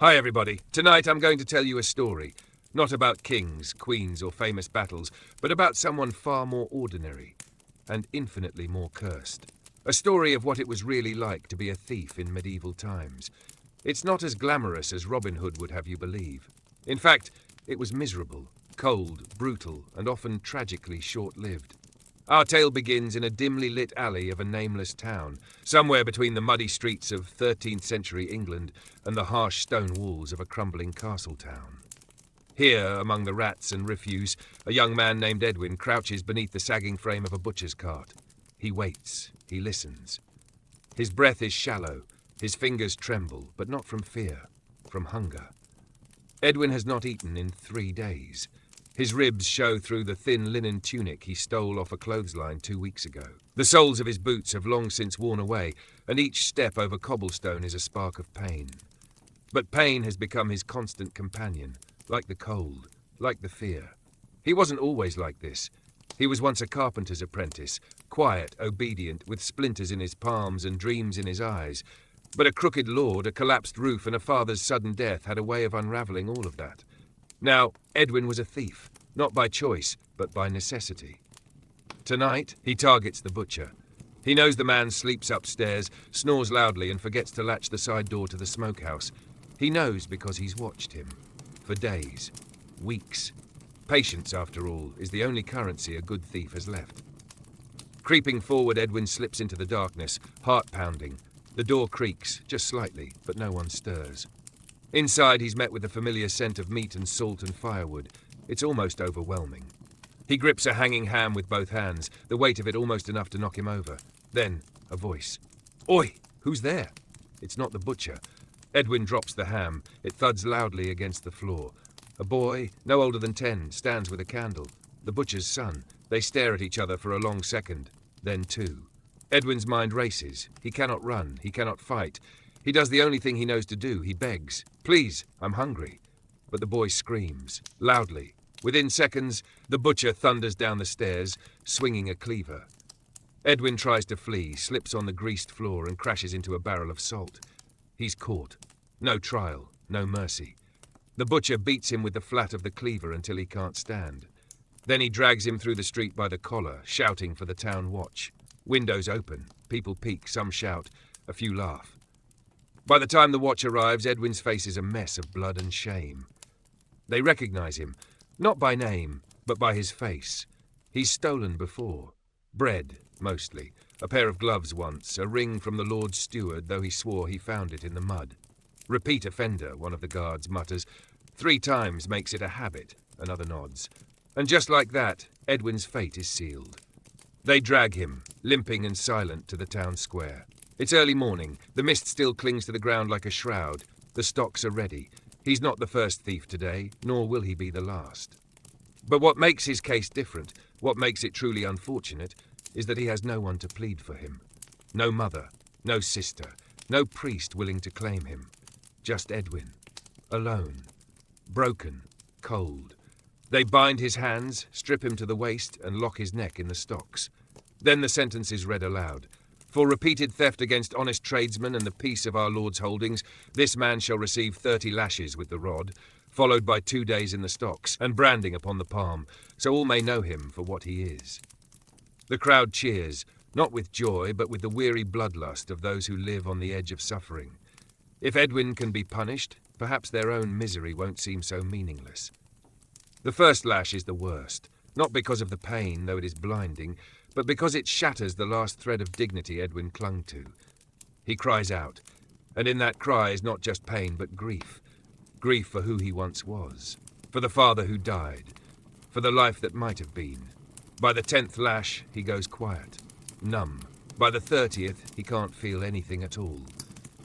Hi everybody, tonight I'm going to tell you a story, not about kings, queens or famous battles, but about someone far more ordinary and infinitely more cursed. A story of what it was really like to be a thief in medieval times. It's not as glamorous as Robin Hood would have you believe. In fact, it was miserable, cold, brutal, and often tragically short-lived. Our tale begins in a dimly lit alley of a nameless town, somewhere between the muddy streets of 13th century England and the harsh stone walls of a crumbling castle town. Here, among the rats and refuse, a young man named Edwin crouches beneath the sagging frame of a butcher's cart. He waits, he listens. His breath is shallow, his fingers tremble, but not from fear, from hunger. Edwin has not eaten in 3 days. His ribs show through the thin linen tunic he stole off a clothesline 2 weeks ago. The soles of his boots have long since worn away, and each step over cobblestone is a spark of pain. But pain has become his constant companion, like the cold, like the fear. He wasn't always like this. He was once a carpenter's apprentice, quiet, obedient, with splinters in his palms and dreams in his eyes. But a crooked lord, a collapsed roof, and a father's sudden death had a way of unravelling all of that. Now, Edwin was a thief, not by choice, but by necessity. Tonight, he targets the butcher. He knows the man sleeps upstairs, snores loudly, and forgets to latch the side door to the smokehouse. He knows because he's watched him. For days, weeks. Patience, after all, is the only currency a good thief has left. Creeping forward, Edwin slips into the darkness, heart pounding. The door creaks, just slightly, but no one stirs. Inside, he's met with the familiar scent of meat and salt and firewood. It's almost overwhelming. He grips a hanging ham with both hands, the weight of it almost enough to knock him over. Then, a voice. "Oi! Who's there?" It's not the butcher. Edwin drops the ham. It thuds loudly against the floor. A boy, no older than 10, stands with a candle. The butcher's son. They stare at each other for a long second. Then 2. Edwin's mind races. He cannot run. He cannot fight. He does the only thing he knows to do. He begs. "Please, I'm hungry." But the boy screams, loudly. Within seconds, the butcher thunders down the stairs, swinging a cleaver. Edwin tries to flee, slips on the greased floor, and crashes into a barrel of salt. He's caught. No trial, no mercy. The butcher beats him with the flat of the cleaver until he can't stand. Then he drags him through the street by the collar, shouting for the town watch. Windows open. People peek, some shout. A few laugh. By the time the watch arrives, Edwin's face is a mess of blood and shame. They recognize him, not by name, but by his face. He's stolen before. Bread, mostly. A pair of gloves once, a ring from the Lord's steward, though he swore he found it in the mud. Repeat offender, one of the guards mutters. 3 times makes it a habit, another nods. And just like that, Edwin's fate is sealed. They drag him, limping and silent, to the town square. It's early morning. The mist still clings to the ground like a shroud. The stocks are ready. He's not the first thief today, nor will he be the last. But what makes his case different, what makes it truly unfortunate, is that he has no one to plead for him. No mother, no sister, no priest willing to claim him. Just Edwin. Alone. Broken. Cold. They bind his hands, strip him to the waist, and lock his neck in the stocks. Then the sentence is read aloud. For repeated theft against honest tradesmen and the peace of our Lord's holdings, this man shall receive 30 lashes with the rod, followed by 2 days in the stocks, and branding upon the palm, so all may know him for what he is. The crowd cheers, not with joy, but with the weary bloodlust of those who live on the edge of suffering. If Edwin can be punished, perhaps their own misery won't seem so meaningless. The first lash is the worst, not because of the pain, though it is blinding, but because it shatters the last thread of dignity Edwin clung to. He cries out, and in that cry is not just pain but grief. Grief for who he once was, for the father who died, for the life that might have been. By the 10th lash, he goes quiet, numb. By the 30th, he can't feel anything at all.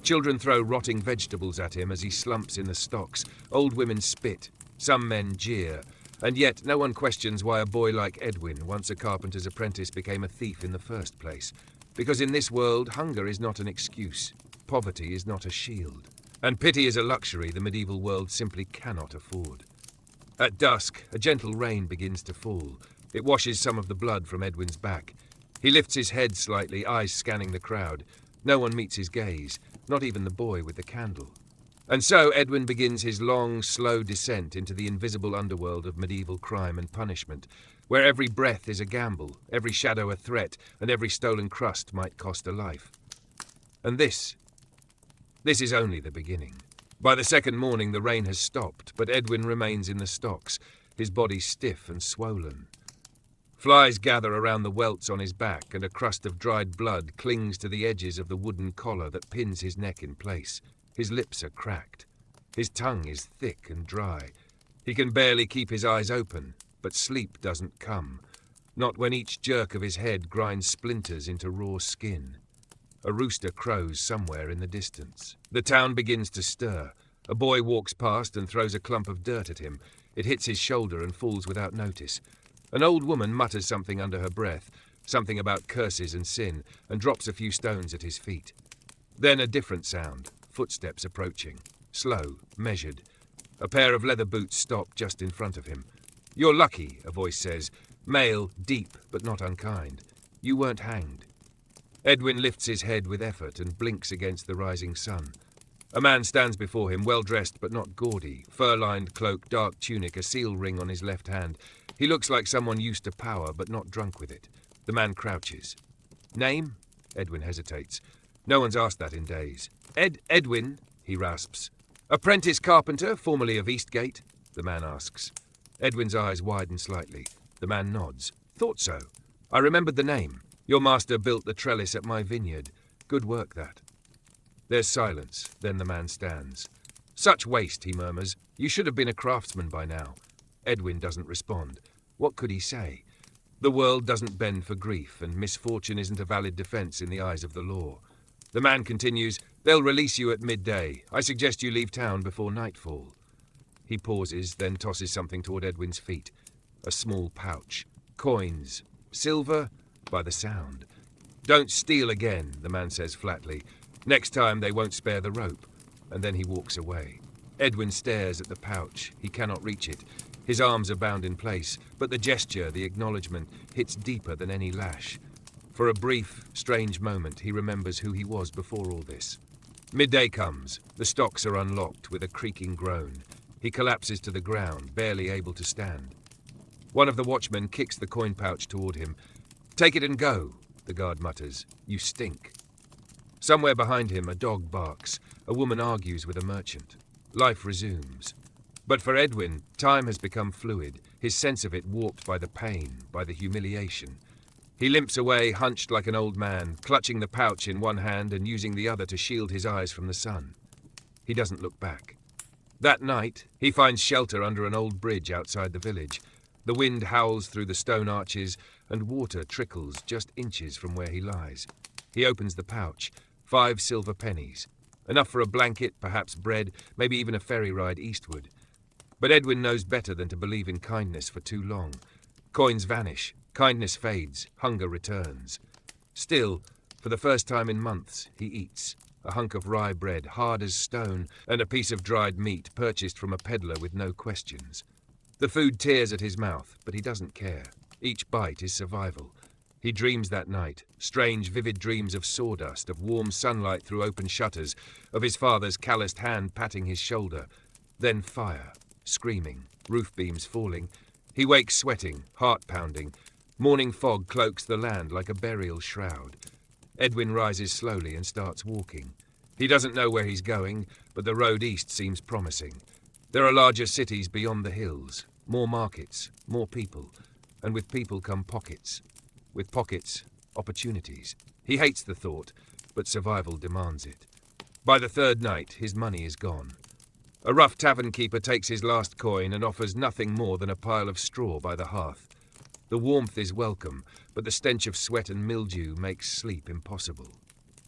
Children throw rotting vegetables at him as he slumps in the stocks. Old women spit. Some men jeer. And yet no one questions why a boy like Edwin, once a carpenter's apprentice, became a thief in the first place. Because in this world, hunger is not an excuse. Poverty is not a shield. And pity is a luxury the medieval world simply cannot afford. At dusk, a gentle rain begins to fall. It washes some of the blood from Edwin's back. He lifts his head slightly, eyes scanning the crowd. No one meets his gaze, not even the boy with the candle. And so Edwin begins his long, slow descent into the invisible underworld of medieval crime and punishment, where every breath is a gamble, every shadow a threat, and every stolen crust might cost a life. And this is only the beginning. By the second morning the rain has stopped, but Edwin remains in the stocks, his body stiff and swollen. Flies gather around the welts on his back, and a crust of dried blood clings to the edges of the wooden collar that pins his neck in place. His lips are cracked. His tongue is thick and dry. He can barely keep his eyes open, but sleep doesn't come. Not when each jerk of his head grinds splinters into raw skin. A rooster crows somewhere in the distance. The town begins to stir. A boy walks past and throws a clump of dirt at him. It hits his shoulder and falls without notice. An old woman mutters something under her breath, something about curses and sin, and drops a few stones at his feet. Then a different sound, footsteps approaching, slow, measured. A pair of leather boots stop just in front of him. "You're lucky," a voice says, male, deep, but not unkind. "You weren't hanged." Edwin lifts his head with effort and blinks against the rising sun. A man stands before him, well-dressed but not gaudy, fur-lined cloak, dark tunic, a seal ring on his left hand. He looks like someone used to power but not drunk with it. The man crouches. "Name?" Edwin hesitates. No one's asked that in days. Edwin," he rasps. "Apprentice carpenter, formerly of Eastgate?" the man asks. Edwin's eyes widen slightly. The man nods. "Thought so. I remembered the name. Your master built the trellis at my vineyard. Good work, that." There's silence, then the man stands. "Such waste," he murmurs. "You should have been a craftsman by now." Edwin doesn't respond. What could he say? The world doesn't bend for grief, and misfortune isn't a valid defense in the eyes of the law. The man continues, "They'll release you at midday. I suggest you leave town before nightfall." He pauses, then tosses something toward Edwin's feet. A small pouch. Coins. Silver? By the sound. "Don't steal again," the man says flatly. "Next time they won't spare the rope." And then he walks away. Edwin stares at the pouch. He cannot reach it. His arms are bound in place, but the gesture, the acknowledgement, hits deeper than any lash. For a brief, strange moment, he remembers who he was before all this. Midday comes. The stocks are unlocked with a creaking groan. He collapses to the ground, barely able to stand. One of the watchmen kicks the coin pouch toward him. "Take it and go," the guard mutters. "You stink." Somewhere behind him, a dog barks. A woman argues with a merchant. Life resumes. But for Edwin, time has become fluid, his sense of it warped by the pain, by the humiliation. He limps away, hunched like an old man, clutching the pouch in one hand and using the other to shield his eyes from the sun. He doesn't look back. That night, he finds shelter under an old bridge outside the village. The wind howls through the stone arches, and water trickles just inches from where he lies. He opens the pouch. 5 silver pennies. Enough for a blanket, perhaps bread, maybe even a ferry ride eastward. But Edwin knows better than to believe in kindness for too long. Coins vanish, kindness fades, hunger returns. Still, for the first time in months, he eats. A hunk of rye bread, hard as stone, and a piece of dried meat purchased from a peddler with no questions. The food tears at his mouth, but he doesn't care. Each bite is survival. He dreams that night, strange, vivid dreams of sawdust, of warm sunlight through open shutters, of his father's calloused hand patting his shoulder. Then fire, screaming, roof beams falling. He wakes sweating, heart pounding. Morning fog cloaks the land like a burial shroud. Edwin rises slowly and starts walking. He doesn't know where he's going, but the road east seems promising. There are larger cities beyond the hills, more markets, more people, and with people come pockets. With pockets, opportunities. He hates the thought, but survival demands it. By the third night, his money is gone. A rough tavern keeper takes his last coin and offers nothing more than a pile of straw by the hearth. The warmth is welcome, but the stench of sweat and mildew makes sleep impossible.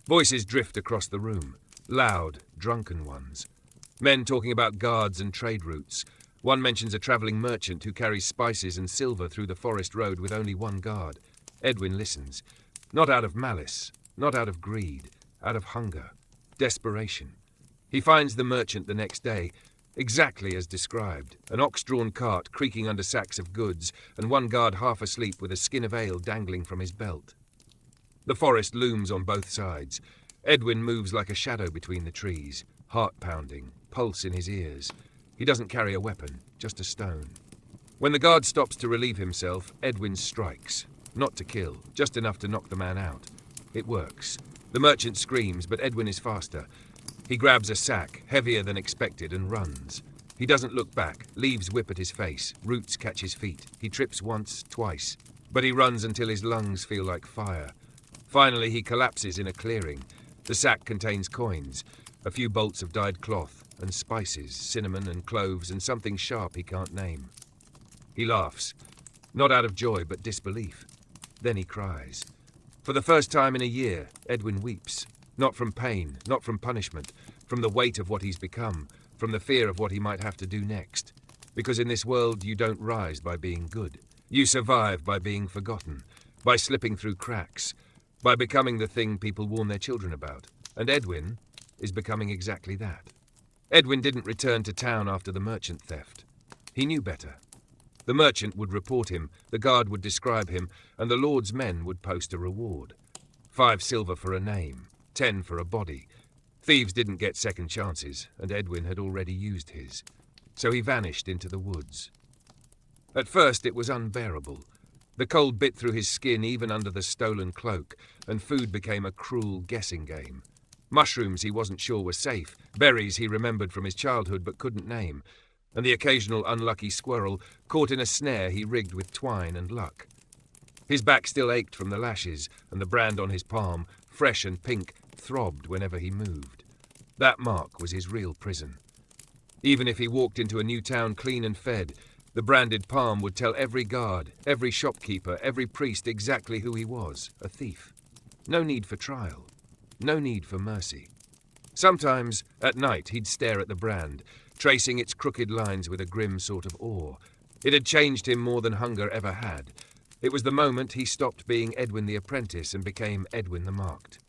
Voices drift across the room, loud, drunken ones. Men talking about guards and trade routes. One mentions a travelling merchant who carries spices and silver through the forest road with only one guard. Edwin listens. Not out of malice, not out of greed, out of hunger, desperation. He finds the merchant the next day, exactly as described, an ox-drawn cart creaking under sacks of goods, and one guard half asleep with a skin of ale dangling from his belt. The forest looms on both sides. Edwin moves like a shadow between the trees, heart pounding, pulse in his ears. He doesn't carry a weapon, just a stone. When the guard stops to relieve himself, Edwin strikes. Not to kill, just enough to knock the man out. It works. The merchant screams, but Edwin is faster. He grabs a sack, heavier than expected, and runs. He doesn't look back, leaves whip at his face, roots catch his feet. He trips once, twice, but he runs until his lungs feel like fire. Finally, he collapses in a clearing. The sack contains coins, a few bolts of dyed cloth, and spices, cinnamon and cloves, and something sharp he can't name. He laughs, not out of joy, but disbelief. Then he cries. For the first time in a year, Edwin weeps. Not from pain, not from punishment, from the weight of what he's become, from the fear of what he might have to do next. Because in this world, you don't rise by being good. You survive by being forgotten, by slipping through cracks, by becoming the thing people warn their children about. And Edwin is becoming exactly that. Edwin didn't return to town after the merchant theft. He knew better. The merchant would report him, the guard would describe him, and the Lord's men would post a reward. 5 silver for a name, 10 for a body. Thieves didn't get second chances, and Edwin had already used his. So he vanished into the woods. At first it was unbearable. The cold bit through his skin even under the stolen cloak, and food became a cruel guessing game. Mushrooms he wasn't sure were safe, berries he remembered from his childhood but couldn't name, and the occasional unlucky squirrel caught in a snare he rigged with twine and luck. His back still ached from the lashes, and the brand on his palm, fresh and pink, throbbed whenever he moved. That mark was his real prison. Even if he walked into a new town clean and fed, the branded palm would tell every guard, every shopkeeper, every priest exactly who he was, a thief. No need for trial. No need for mercy. Sometimes, at night, he'd stare at the brand, tracing its crooked lines with a grim sort of awe. It had changed him more than hunger ever had. It was the moment he stopped being Edwin the apprentice and became Edwin the marked.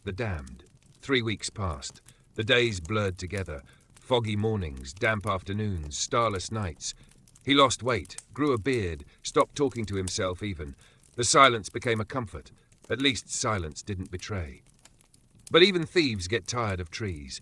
The damned. 3 weeks passed. The days blurred together. Foggy mornings, damp afternoons, starless nights. He lost weight, grew a beard, stopped talking to himself even. The silence became a comfort. At least silence didn't betray. But even thieves get tired of trees.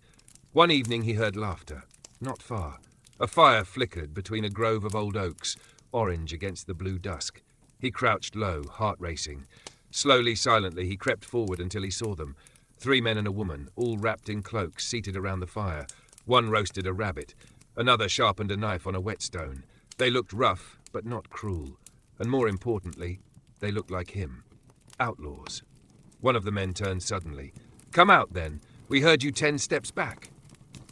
One evening he heard laughter. Not far. A fire flickered between a grove of old oaks, orange against the blue dusk. He crouched low, heart racing. Slowly, silently, he crept forward until he saw them. 3 men and a woman, all wrapped in cloaks, seated around the fire. One roasted a rabbit. Another sharpened a knife on a whetstone. They looked rough, but not cruel. And more importantly, they looked like him. Outlaws. One of the men turned suddenly. "Come out, then. We heard you 10 steps back."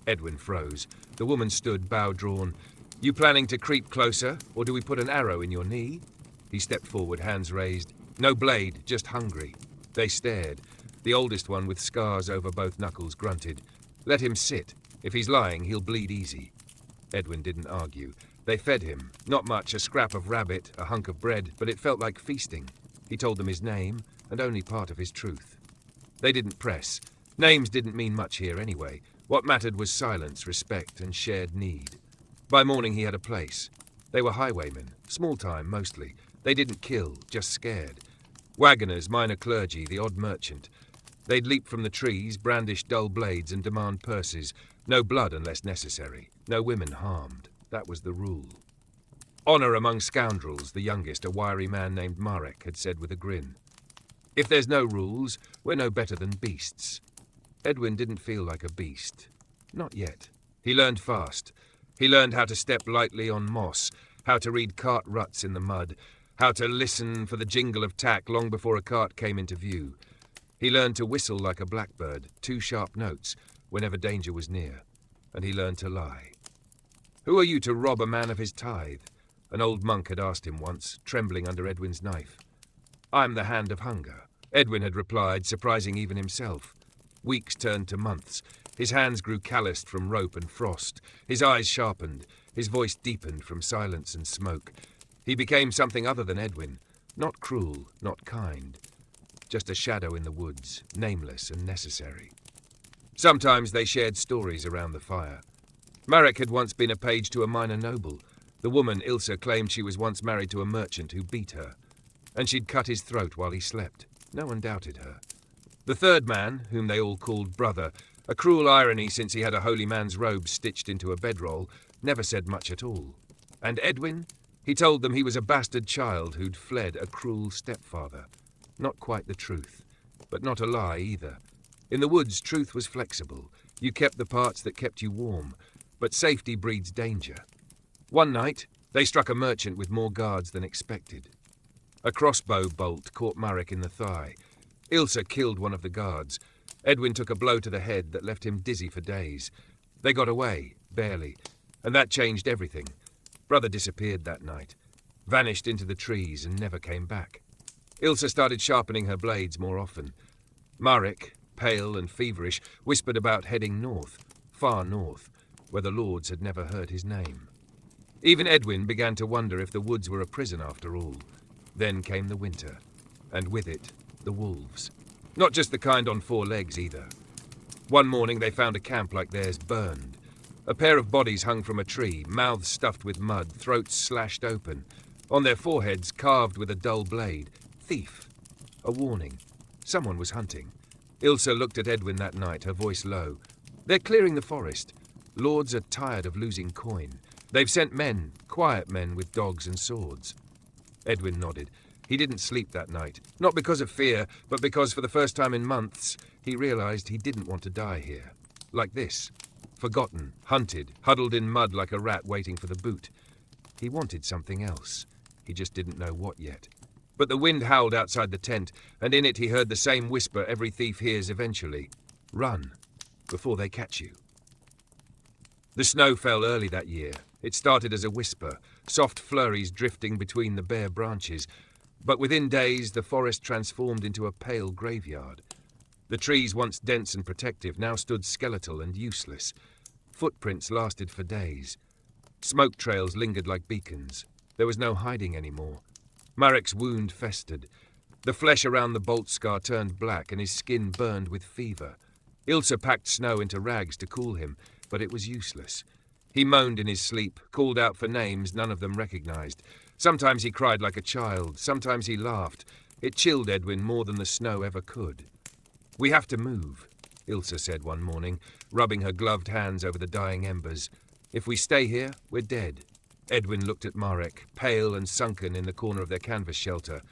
Edwin froze. The woman stood, bow drawn. "You planning to creep closer, or do we put an arrow in your knee?" He stepped forward, hands raised. No blade, just hungry. They stared. The oldest one, with scars over both knuckles, grunted. "Let him sit. If he's lying, he'll bleed easy." Edwin didn't argue. They fed him. Not much, a scrap of rabbit, a hunk of bread, but it felt like feasting. He told them his name, and only part of his truth. They didn't press. Names didn't mean much here anyway. What mattered was silence, respect, and shared need. By morning he had a place. They were highwaymen, small time mostly. They didn't kill, just scared. Wagoners, minor clergy, the odd merchant. They'd leap from the trees, brandish dull blades, and demand purses. No blood unless necessary. No women harmed. That was the rule. "Honor among scoundrels," the youngest, a wiry man named Marek, had said with a grin. "If there's no rules, we're no better than beasts." Edwin didn't feel like a beast. Not yet. He learned fast. He learned how to step lightly on moss, how to read cart ruts in the mud, how to listen for the jingle of tack long before a cart came into view. He learned to whistle like a blackbird, 2 sharp notes, whenever danger was near. And he learned to lie. "Who are you to rob a man of his tithe?" An old monk had asked him once, trembling under Edwin's knife. "I'm the hand of hunger," Edwin had replied, surprising even himself. Weeks turned to months. His hands grew calloused from rope and frost. His eyes sharpened. His voice deepened from silence and smoke. He became something other than Edwin. Not cruel, not kind. Just a shadow in the woods, nameless and necessary. Sometimes they shared stories around the fire. Marek had once been a page to a minor noble. The woman, Ilsa, claimed she was once married to a merchant who beat her. And she'd cut his throat while he slept. No one doubted her. The third man, whom they all called brother, A cruel irony, since he had a holy man's robe stitched into a bedroll, never said much at all. And Edwin? He told them he was a bastard child who'd fled a cruel stepfather. Not quite the truth, but not a lie either. In the woods, truth was flexible. You kept the parts that kept you warm, but safety breeds danger. One night, they struck a merchant with more guards than expected. A crossbow bolt caught Marek in the thigh. Ilse killed one of the guards. Edwin took a blow to the head that left him dizzy for days. They got away, barely, and that changed everything. Brother disappeared that night, vanished into the trees and never came back. Ilse started sharpening her blades more often. Marek, pale and feverish, whispered about heading north, far north, where the lords had never heard his name. Even Edwin began to wonder if the woods were a prison after all. Then came the winter, and with it, the wolves. Not just the kind on 4 legs either. One morning they found a camp like theirs burned. A pair of bodies hung from a tree, mouths stuffed with mud, throats slashed open. On their foreheads, carved with a dull blade, thief. A warning. Someone was hunting. Ilse looked at Edwin that night, her voice low. They're clearing the forest. Lords are tired of losing coin. They've sent men, quiet men with dogs and swords. Edwin nodded. He didn't sleep that night, not because of fear, but because for the first time in months, he realized he didn't want to die here. Like this. Forgotten, hunted, huddled in mud like a rat waiting for the boot. He wanted something else. He just didn't know what yet. But the wind howled outside the tent, and in it he heard the same whisper every thief hears eventually. Run, before they catch you. The snow fell early that year. It started as a whisper, soft flurries drifting between the bare branches, but within days the forest transformed into a pale graveyard. The trees, once dense and protective, now stood skeletal and useless. Footprints lasted for days. Smoke trails lingered like beacons. There was no hiding anymore. Marek's wound festered. The flesh around the bolt scar turned black and his skin burned with fever. Ilse packed snow into rags to cool him, but it was useless. He moaned in his sleep, called out for names none of them recognized. Sometimes he cried like a child, sometimes he laughed. It chilled Edwin more than the snow ever could. "We have to move," Ilse said one morning, rubbing her gloved hands over the dying embers. "If we stay here, we're dead." Edwin looked at Marek, pale and sunken in the corner of their canvas shelter.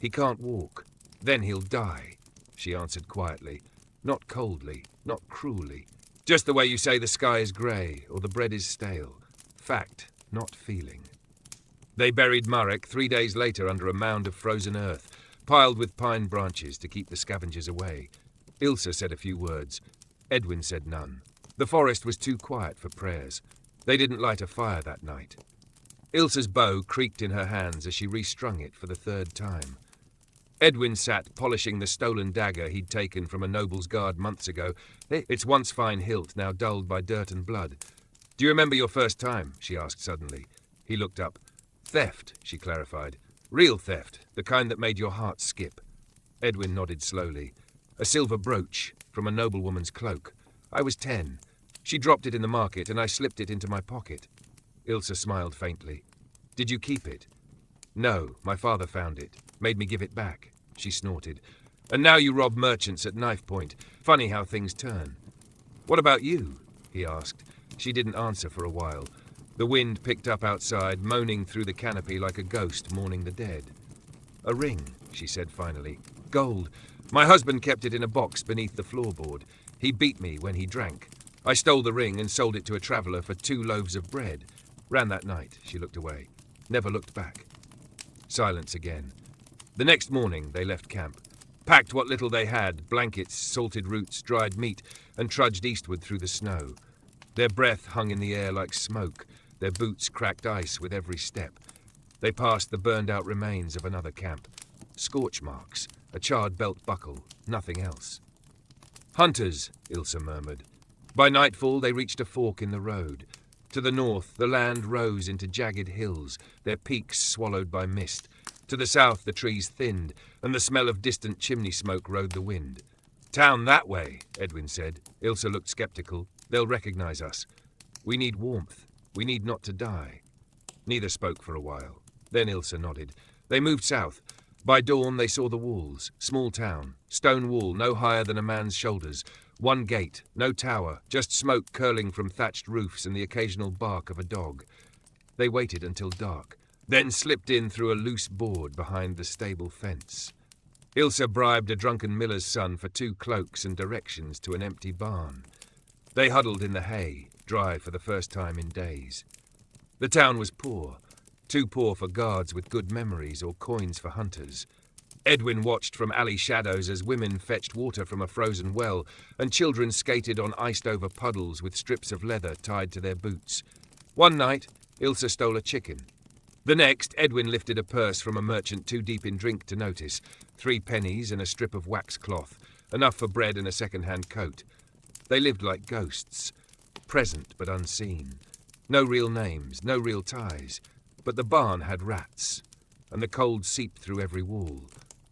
"He can't walk. Then he'll die," she answered quietly. Not coldly, not cruelly. Just the way you say the sky is grey or the bread is stale. Fact, not feeling. They buried Marek 3 days later under a mound of frozen earth, piled with pine branches to keep the scavengers away. Ilse said a few words. Edwin said none. The forest was too quiet for prayers. They didn't light a fire that night. Ilse's bow creaked in her hands as she restrung it for the 3rd time. Edwin sat polishing the stolen dagger he'd taken from a noble's guard months ago, its once fine hilt now dulled by dirt and blood. "Do you remember your first time?" she asked suddenly. He looked up. "Theft," she clarified. "Real theft, the kind that made your heart skip." Edwin nodded slowly. "A silver brooch from a noblewoman's cloak. I was 10. She dropped it in the market and I slipped it into my pocket." Ilse smiled faintly. "Did you keep it?" "No, my father found it. Made me give it back," she snorted. "And now you rob merchants at knife point. Funny how things turn." "What about you?" he asked. She didn't answer for a while. The wind picked up outside, moaning through the canopy like a ghost mourning the dead. "A ring," she said finally. "Gold. My husband kept it in a box beneath the floorboard. He beat me when he drank. I stole the ring and sold it to a traveller for 2 loaves of bread. Ran that night." She looked away. Never looked back. Silence again. The next morning they left camp, packed what little they had, blankets, salted roots, dried meat, and trudged eastward through the snow. Their breath hung in the air like smoke, their boots cracked ice with every step. They passed the burned-out remains of another camp. Scorch marks, a charred belt buckle, nothing else. "Hunters," Ilse murmured. By nightfall they reached a fork in the road. To the north, the land rose into jagged hills, their peaks swallowed by mist. To the south, the trees thinned, and the smell of distant chimney smoke rode the wind. "Town that way," Edwin said. Ilse looked skeptical. "They'll recognize us. We need warmth. We need not to die." Neither spoke for a while. Then Ilse nodded. They moved south. By dawn they saw the walls. Small town. Stone wall no higher than a man's shoulders. One gate, no tower, just smoke curling from thatched roofs and the occasional bark of a dog. They waited until dark, then slipped in through a loose board behind the stable fence. Ilse bribed a drunken miller's son for 2 cloaks and directions to an empty barn. They huddled in the hay, dry for the first time in days. The town was poor, too poor for guards with good memories or coins for hunters. Edwin watched from alley shadows as women fetched water from a frozen well and children skated on iced-over puddles with strips of leather tied to their boots. One night, Ilse stole a chicken. The next, Edwin lifted a purse from a merchant too deep in drink to notice, 3 pennies and a strip of wax cloth, enough for bread and a second-hand coat. They lived like ghosts, present but unseen. No real names, no real ties, but the barn had rats, and the cold seeped through every wall.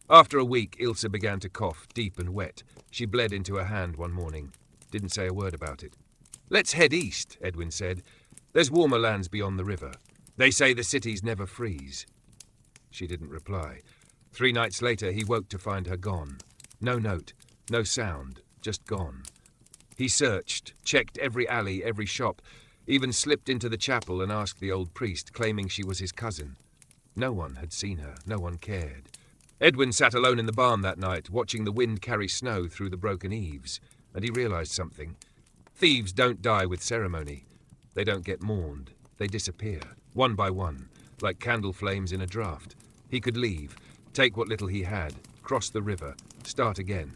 After a week, Ilse began to cough, deep and wet. She bled into her hand one morning. Didn't say a word about it. "Let's head east," Edwin said. "There's warmer lands beyond the river. They say the cities never freeze." She didn't reply. 3 nights later, he woke to find her gone. No note, no sound, just gone. He searched, checked every alley, every shop, even slipped into the chapel and asked the old priest, claiming she was his cousin. No one had seen her, no one cared. Edwin sat alone in the barn that night, watching the wind carry snow through the broken eaves, and he realized something. Thieves don't die with ceremony. They don't get mourned. They disappear, one by one, like candle flames in a draught. He could leave, take what little he had, cross the river, start again.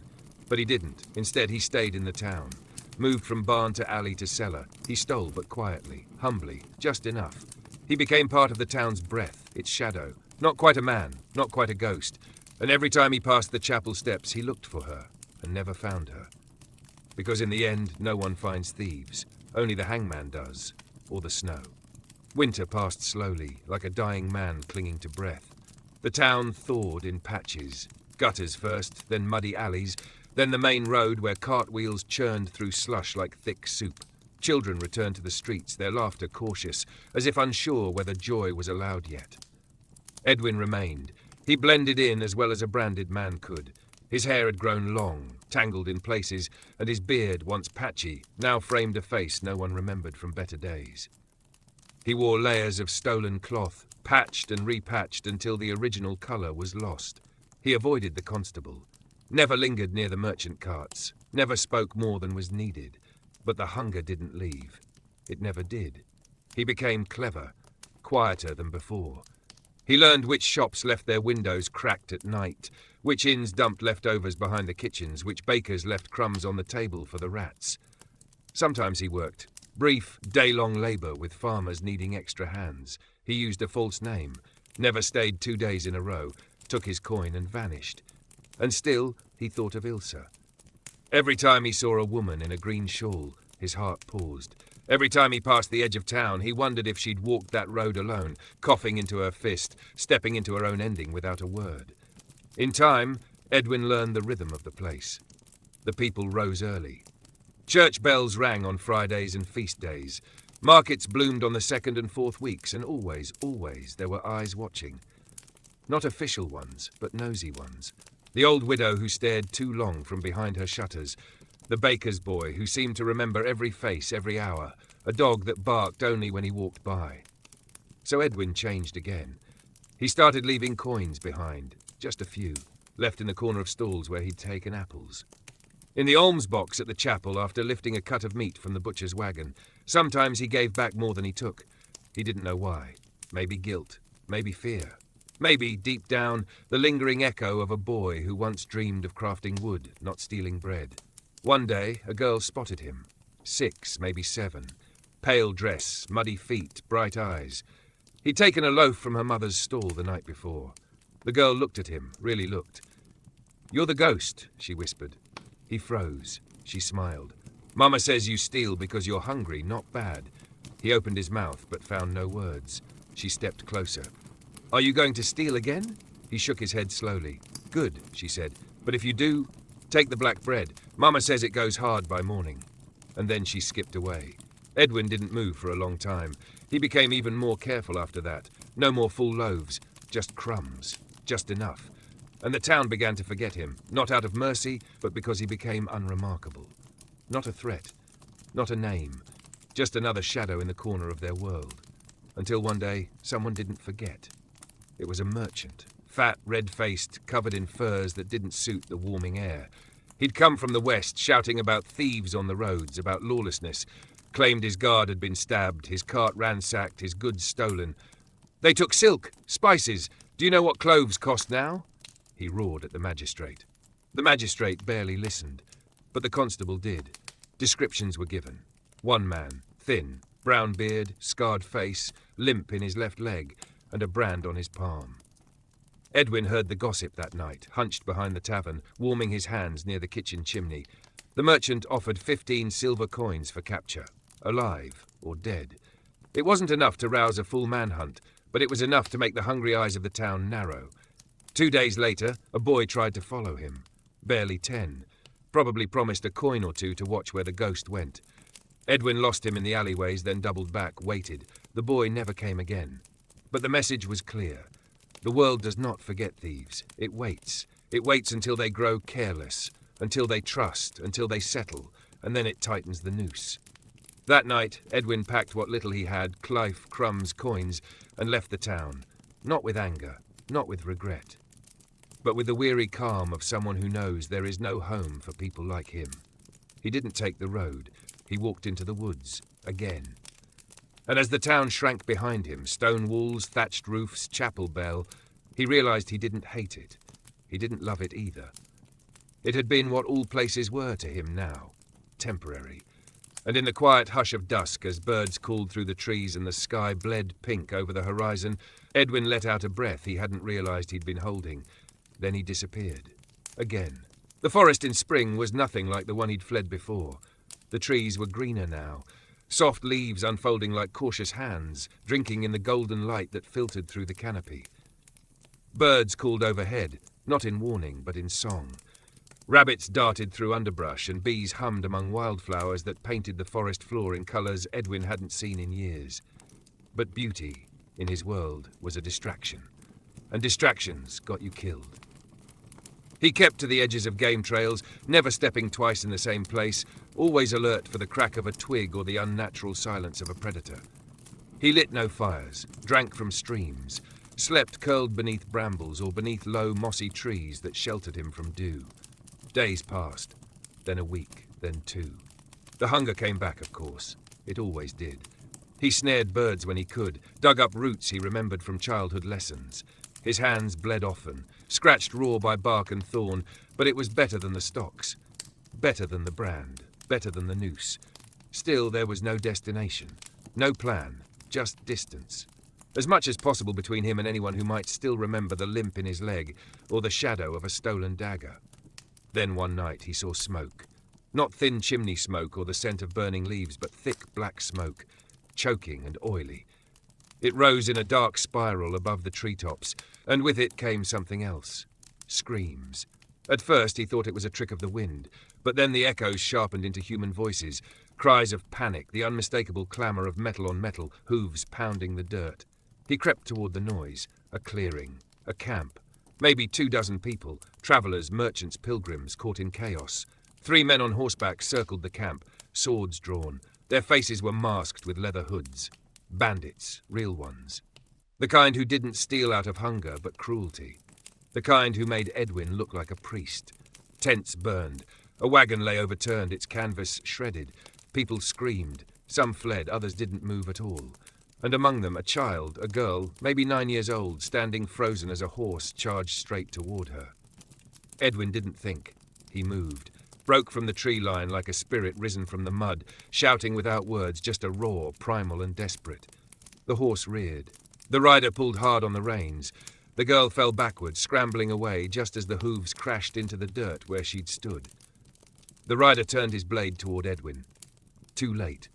But he didn't. Instead, he stayed in the town. Moved from barn to alley to cellar. He stole, but quietly, humbly, just enough. He became part of the town's breath, its shadow. Not quite a man, not quite a ghost. And every time he passed the chapel steps, he looked for her and never found her. Because in the end, no one finds thieves. Only the hangman does, or the snow. Winter passed slowly, like a dying man clinging to breath. The town thawed in patches. Gutters first, then muddy alleys, then the main road where cartwheels churned through slush like thick soup. Children returned to the streets, their laughter cautious, as if unsure whether joy was allowed yet. Edwin remained. He blended in as well as a branded man could. His hair had grown long, tangled in places, and his beard, once patchy, now framed a face no one remembered from better days. He wore layers of stolen cloth, patched and repatched until the original colour was lost. He avoided the constable, never lingered near the merchant carts, never spoke more than was needed. But the hunger didn't leave. It never did. He became clever, quieter than before. He learned which shops left their windows cracked at night, which inns dumped leftovers behind the kitchens, which bakers left crumbs on the table for the rats. Sometimes he worked, brief, day-long labour with farmers needing extra hands. He used a false name, never stayed 2 days in a row, took his coin and vanished. And still, he thought of Ilse. Every time he saw a woman in a green shawl, his heart paused. Every time he passed the edge of town, he wondered if she'd walked that road alone, coughing into her fist, stepping into her own ending without a word. In time, Edwin learned the rhythm of the place. The people rose early. Church bells rang on Fridays and feast days. Markets bloomed on the 2nd and 4th weeks, and always, always there were eyes watching. Not official ones, but nosy ones. The old widow who stared too long from behind her shutters, the baker's boy who seemed to remember every face every hour, a dog that barked only when he walked by. So Edwin changed again. He started leaving coins behind, just a few, left in the corner of stalls where he'd taken apples. In the alms box at the chapel after lifting a cut of meat from the butcher's wagon, sometimes he gave back more than he took. He didn't know why. Maybe guilt, maybe fear. Maybe, deep down, the lingering echo of a boy who once dreamed of crafting wood, not stealing bread. One day, a girl spotted him. 6, maybe 7. Pale dress, muddy feet, bright eyes. He'd taken a loaf from her mother's stall the night before. The girl looked at him, really looked. "You're the ghost," she whispered. He froze. She smiled. "Mama says you steal because you're hungry, not bad." He opened his mouth, but found no words. She stepped closer. "Are you going to steal again?" He shook his head slowly. "Good," she said. "But if you do, take the black bread. Mama says it goes hard by morning." And then she skipped away. Edwin didn't move for a long time. He became even more careful after that. No more full loaves, just crumbs, just enough. And the town began to forget him, not out of mercy, but because he became unremarkable. Not a threat, not a name, just another shadow in the corner of their world. Until one day, someone didn't forget. It was a merchant, fat, red-faced, covered in furs that didn't suit the warming air. He'd come from the west, shouting about thieves on the roads, about lawlessness, claimed his guard had been stabbed, his cart ransacked, his goods stolen. "They took silk, spices. Do you know what cloves cost now?" He roared at the magistrate. The magistrate barely listened, but the constable did. Descriptions were given. One man, thin, brown beard, scarred face, limp in his left leg, and a brand on his palm. Edwin heard the gossip that night, hunched behind the tavern, warming his hands near the kitchen chimney. The merchant offered 15 silver coins for capture, alive or dead. It wasn't enough to rouse a full manhunt, but it was enough to make the hungry eyes of the town narrow. 2 days later, a boy tried to follow him. Barely 10. Probably promised a coin or two to watch where the ghost went. Edwin lost him in the alleyways, then doubled back, waited. The boy never came again. But the message was clear. The world does not forget thieves. It waits. It waits until they grow careless, until they trust, until they settle, and then it tightens the noose. That night, Edwin packed what little he had, Clive, crumbs, coins, and left the town. Not with anger, not with regret, but with the weary calm of someone who knows there is no home for people like him. He didn't take the road. He walked into the woods, again. And as the town shrank behind him, stone walls, thatched roofs, chapel bell, he realized he didn't hate it. He didn't love it either. It had been what all places were to him now, temporary. And in the quiet hush of dusk, as birds called through the trees and the sky bled pink over the horizon, Edwin let out a breath he hadn't realized he'd been holding. Then he disappeared. Again. The forest in spring was nothing like the one he'd fled before. The trees were greener now, soft leaves unfolding like cautious hands, drinking in the golden light that filtered through the canopy. Birds called overhead, not in warning, but in song. Rabbits darted through underbrush, and bees hummed among wildflowers that painted the forest floor in colours Edwin hadn't seen in years. But beauty, in his world, was a distraction. And distractions got you killed. He kept to the edges of game trails, never stepping twice in the same place, always alert for the crack of a twig or the unnatural silence of a predator. He lit no fires, drank from streams, slept curled beneath brambles or beneath low mossy trees that sheltered him from dew. Days passed, then a week, then 2. The hunger came back, of course. It always did. He snared birds when he could, dug up roots he remembered from childhood lessons. His hands bled often, scratched raw by bark and thorn, but it was better than the stocks. Better than the brand, better than the noose. Still, there was no destination, no plan, just distance. As much as possible between him and anyone who might still remember the limp in his leg or the shadow of a stolen dagger. Then one night he saw smoke. Not thin chimney smoke or the scent of burning leaves, but thick black smoke, choking and oily. It rose in a dark spiral above the treetops, and with it came something else. Screams. At first he thought it was a trick of the wind, but then the echoes sharpened into human voices, cries of panic, the unmistakable clamour of metal on metal, hooves pounding the dirt. He crept toward the noise, a clearing, a camp. Maybe 24 people, travellers, merchants, pilgrims, caught in chaos. 3 men on horseback circled the camp, swords drawn. Their faces were masked with leather hoods. Bandits, real ones. The kind who didn't steal out of hunger, but cruelty. The kind who made Edwin look like a priest. Tents burned. A wagon lay overturned, its canvas shredded. People screamed. Some fled, others didn't move at all. And among them, a child, a girl, maybe 9 years old, standing frozen as a horse charged straight toward her. Edwin didn't think. He moved. Broke from the tree line like a spirit risen from the mud, shouting without words, just a roar, primal and desperate. The horse reared. The rider pulled hard on the reins. The girl fell backwards, scrambling away, just as the hooves crashed into the dirt where she'd stood. The rider turned his blade toward Edwin. Too late.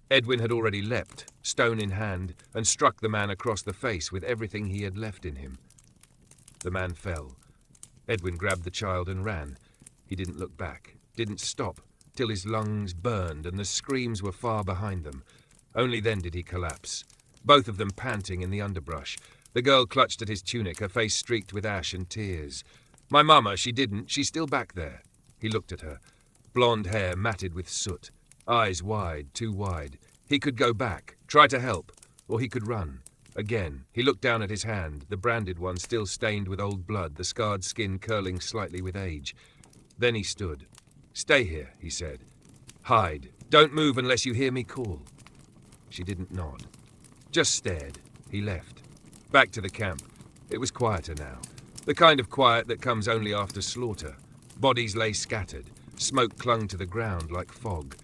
Edwin had already leapt, stone in hand, and struck the man across the face with everything he had left in him. The man fell. Edwin grabbed the child and ran. He didn't look back, didn't stop, till his lungs burned and the screams were far behind them. Only then did he collapse, both of them panting in the underbrush. The girl clutched at his tunic, her face streaked with ash and tears. "My mama, she didn't. She's still back there." He looked at her. Blonde hair matted with soot, eyes wide, too wide. He could go back, try to help, or he could run. Again, he looked down at his hand, the branded one still stained with old blood, the scarred skin curling slightly with age. Then he stood. "Stay here," he said. "Hide. Don't move unless you hear me call." She didn't nod. Just stared. He left. Back to the camp. It was quieter now. The kind of quiet that comes only after slaughter. Bodies lay scattered. Smoke clung to the ground like fog.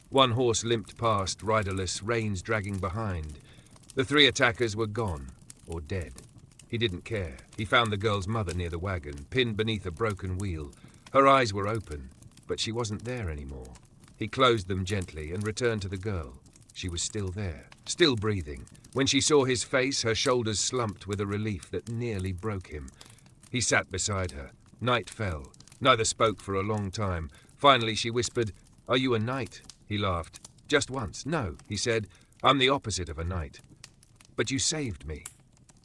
One horse limped past, riderless, reins dragging behind. The 3 attackers were gone, or dead. He didn't care. He found the girl's mother near the wagon, pinned beneath a broken wheel. Her eyes were open, but she wasn't there anymore. He closed them gently and returned to the girl. She was still there, still breathing. When she saw his face, her shoulders slumped with a relief that nearly broke him. He sat beside her. Night fell. Neither spoke for a long time. Finally, she whispered, "Are you a knight?" He laughed. "Just once." "No," he said. "I'm the opposite of a knight." "But you saved me."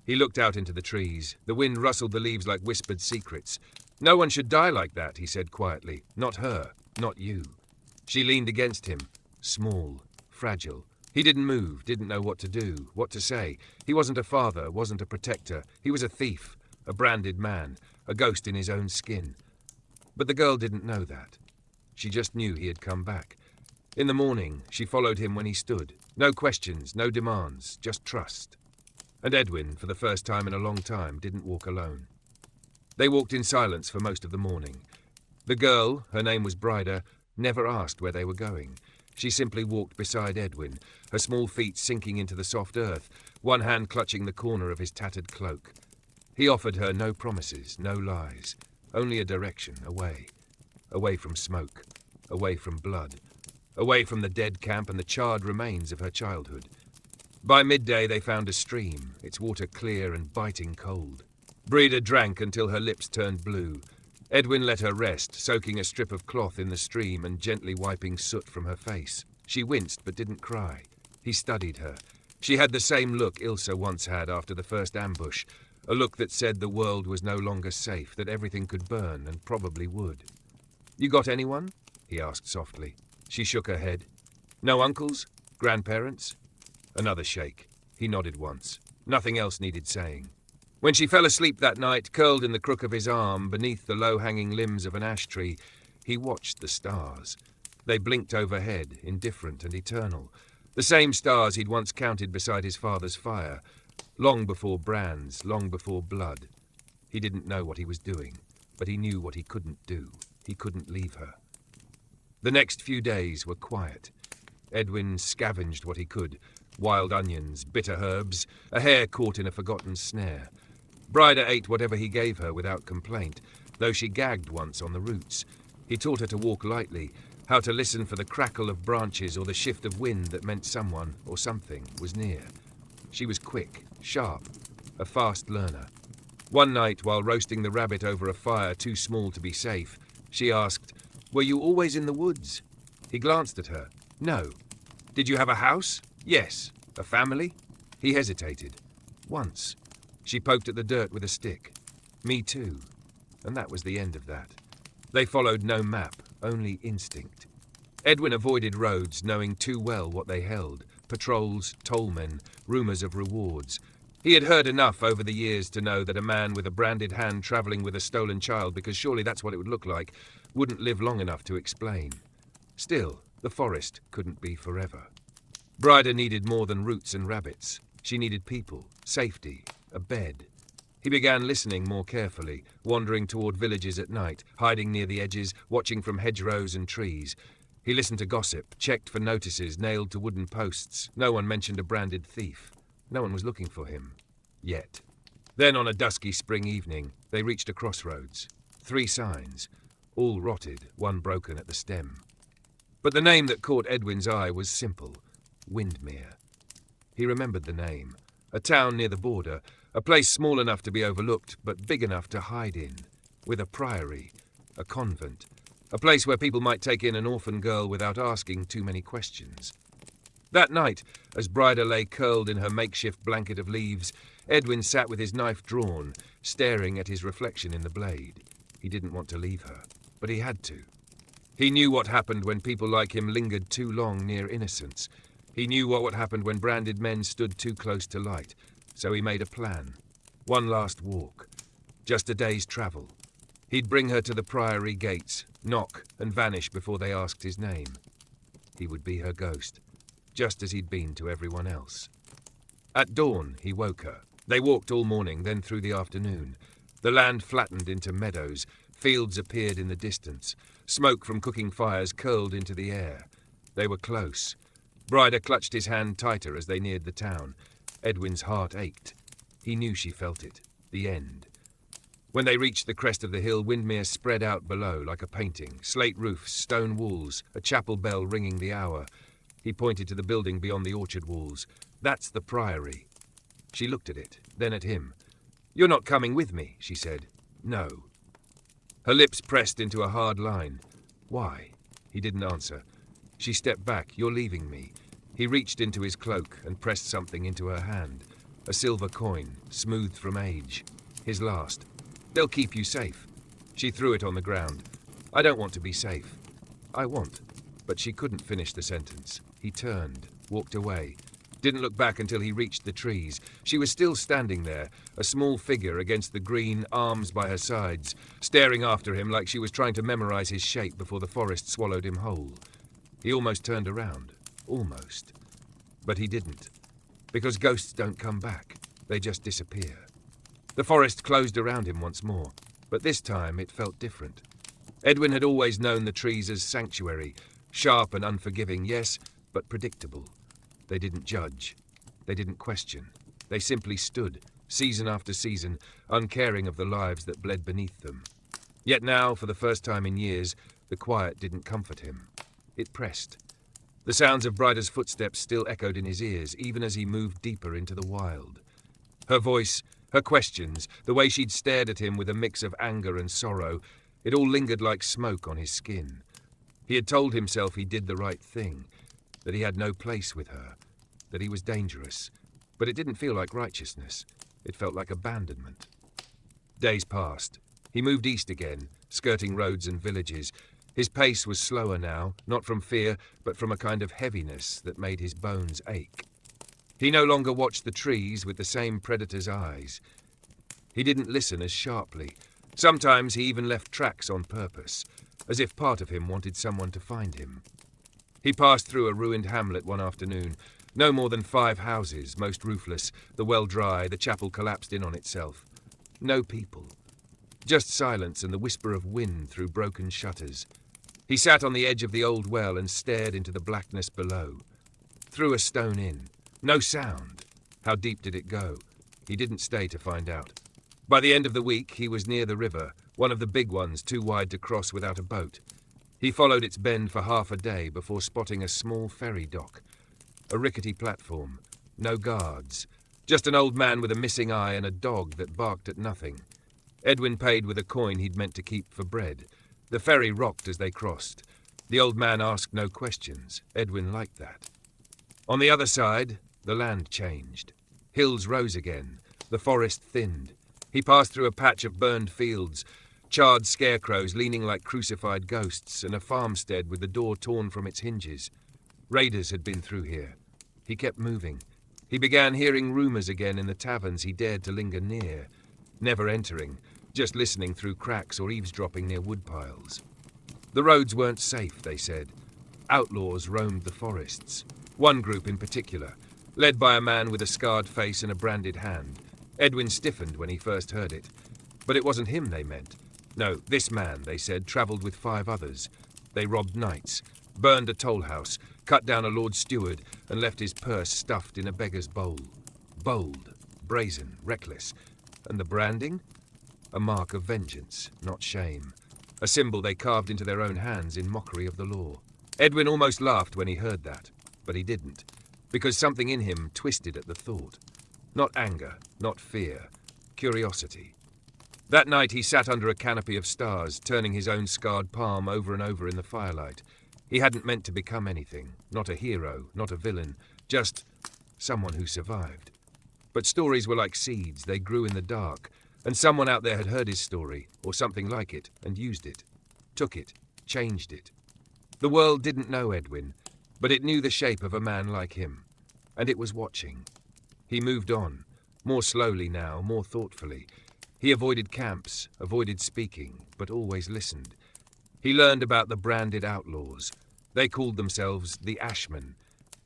He looked out into the trees. The wind rustled the leaves like whispered secrets. "No one should die like that," he said quietly. "Not her. Not you." She leaned against him. Small. Fragile. He didn't move, didn't know what to do, what to say. He wasn't a father, wasn't a protector. He was a thief, a branded man, a ghost in his own skin. But the girl didn't know that. She just knew he had come back. In the morning, she followed him when he stood. No questions, no demands, just trust. And Edwin, for the first time in a long time, didn't walk alone. They walked in silence for most of the morning. The girl, her name was Bryda, never asked where they were going. She simply walked beside Edwin, her small feet sinking into the soft earth, one hand clutching the corner of his tattered cloak. He offered her no promises, no lies, only a direction, away. Away from smoke, away from blood, away from the dead camp and the charred remains of her childhood. By midday they found a stream, its water clear and biting cold. Bryda drank until her lips turned blue. Edwin let her rest, soaking a strip of cloth in the stream and gently wiping soot from her face. She winced but didn't cry. He studied her. She had the same look Ilsa once had after the first ambush, a look that said the world was no longer safe, that everything could burn and probably would. "You got anyone?" he asked softly. She shook her head. "No uncles? Grandparents?" Another shake. He nodded once. Nothing else needed saying. When she fell asleep that night, curled in the crook of his arm beneath the low-hanging limbs of an ash tree, he watched the stars. They blinked overhead, indifferent and eternal. The same stars he'd once counted beside his father's fire, long before brands, long before blood. He didn't know what he was doing, but he knew what he couldn't do. He couldn't leave her. The next few days were quiet. Edwin scavenged what he could, wild onions, bitter herbs, a hare caught in a forgotten snare. Bryda ate whatever he gave her without complaint, though she gagged once on the roots. He taught her to walk lightly, how to listen for the crackle of branches or the shift of wind that meant someone or something was near. She was quick, sharp, a fast learner. One night, while roasting the rabbit over a fire too small to be safe, she asked, "Were you always in the woods?" He glanced at her. "No." "Did you have a house?" "Yes." "A family?" He hesitated. "Once." She poked at the dirt with a stick. "Me too." And that was the end of that. They followed no map, only instinct. Edwin avoided roads, knowing too well what they held. Patrols, tollmen, rumours of rewards. He had heard enough over the years to know that a man with a branded hand travelling with a stolen child, because surely that's what it would look like, wouldn't live long enough to explain. Still, the forest couldn't be forever. Bryda needed more than roots and rabbits. She needed people, safety, a bed. He began listening more carefully, wandering toward villages at night, hiding near the edges, watching from hedgerows and trees. He listened to gossip, checked for notices nailed to wooden posts. No one mentioned a branded thief. No one was looking for him. Yet. Then on a dusky spring evening, they reached a crossroads. 3 signs, all rotted, one broken at the stem. But the name that caught Edwin's eye was simple, Windmere. He remembered the name. A town near the border, a place small enough to be overlooked, but big enough to hide in, with a priory, a convent, a place where people might take in an orphan girl without asking too many questions. That night, as Bryda lay curled in her makeshift blanket of leaves, Edwin sat with his knife drawn, staring at his reflection in the blade. He didn't want to leave her, but he had to. He knew what happened when people like him lingered too long near innocence. He knew what happened when branded men stood too close to light. So he made a plan. One last walk. Just a day's travel. He'd bring her to the priory gates, knock and vanish before they asked his name. He would be her ghost, just as he'd been to everyone else. At dawn, he woke her. They walked all morning, then through the afternoon. The land flattened into meadows. Fields appeared in the distance. Smoke from cooking fires curled into the air. They were close. Bryder clutched his hand tighter as they neared the town. Edwin's heart ached. He knew she felt it. The end. When they reached the crest of the hill, Windmere spread out below like a painting. Slate roofs, stone walls, a chapel bell ringing the hour. He pointed to the building beyond the orchard walls. That's the priory. She looked at it, then at him. "You're not coming with me," she said. "No." Her lips pressed into a hard line. "Why?" He didn't answer. She stepped back. "You're leaving me." He reached into his cloak and pressed something into her hand. A silver coin, smoothed from age. His last. "They'll keep you safe." She threw it on the ground. "I don't want to be safe." "I want." But she couldn't finish the sentence. He turned, walked away. Didn't look back until he reached the trees. She was still standing there, a small figure against the green, arms by her sides, staring after him like she was trying to memorize his shape before the forest swallowed him whole. He almost turned around. Almost. But he didn't. Because ghosts don't come back. They just disappear. The forest closed around him once more, but this time it felt different. Edwin had always known the trees as sanctuary, sharp and unforgiving, yes, but predictable. They didn't judge. They didn't question. They simply stood, season after season, uncaring of the lives that bled beneath them. Yet now, for the first time in years, the quiet didn't comfort him. It pressed. The sounds of Bryder's footsteps still echoed in his ears, even as he moved deeper into the wild. Her voice, her questions, the way she'd stared at him with a mix of anger and sorrow, it all lingered like smoke on his skin. He had told himself he did the right thing, that he had no place with her, that he was dangerous, but it didn't feel like righteousness. It felt like abandonment. Days passed. He moved east again, skirting roads and villages. His pace was slower now, not from fear, but from a kind of heaviness that made his bones ache. He no longer watched the trees with the same predator's eyes. He didn't listen as sharply. Sometimes he even left tracks on purpose, as if part of him wanted someone to find him. He passed through a ruined hamlet one afternoon. No more than 5 houses, most roofless, the well dry, the chapel collapsed in on itself. No people. Just silence and the whisper of wind through broken shutters. He sat on the edge of the old well and stared into the blackness below. Threw a stone in. No sound. How deep did it go? He didn't stay to find out. By the end of the week, he was near the river, one of the big ones too wide to cross without a boat. He followed its bend for half a day before spotting a small ferry dock. A rickety platform. No guards. Just an old man with a missing eye and a dog that barked at nothing. Edwin paid with a coin he'd meant to keep for bread. The ferry rocked as they crossed. The old man asked no questions. Edwin liked that. On the other side, the land changed. Hills rose again. The forest thinned. He passed through a patch of burned fields, charred scarecrows leaning like crucified ghosts, and a farmstead with the door torn from its hinges. Raiders had been through here. He kept moving. He began hearing rumours again in the taverns he dared to linger near, never entering, just listening through cracks or eavesdropping near woodpiles. The roads weren't safe, they said. Outlaws roamed the forests. One group in particular, led by a man with a scarred face and a branded hand. Edwin stiffened when he first heard it. But it wasn't him they meant. No, this man, they said, travelled with 5 others. They robbed knights, burned a toll house, cut down a lord steward, and left his purse stuffed in a beggar's bowl. Bold, brazen, reckless. And the branding? A mark of vengeance, not shame. A symbol they carved into their own hands in mockery of the law. Edwin almost laughed when he heard that, but he didn't, because something in him twisted at the thought. Not anger, not fear, curiosity. That night he sat under a canopy of stars, turning his own scarred palm over and over in the firelight. He hadn't meant to become anything, not a hero, not a villain, just someone who survived. But stories were like seeds, they grew in the dark, and someone out there had heard his story, or something like it, and used it. Took it, changed it, The world didn't know Edwin, but it knew the shape of a man like him, and it was watching. He moved on, more slowly now, more thoughtfully. He avoided camps, avoided speaking, but always listened. He learned about the branded outlaws. They called themselves the Ashmen.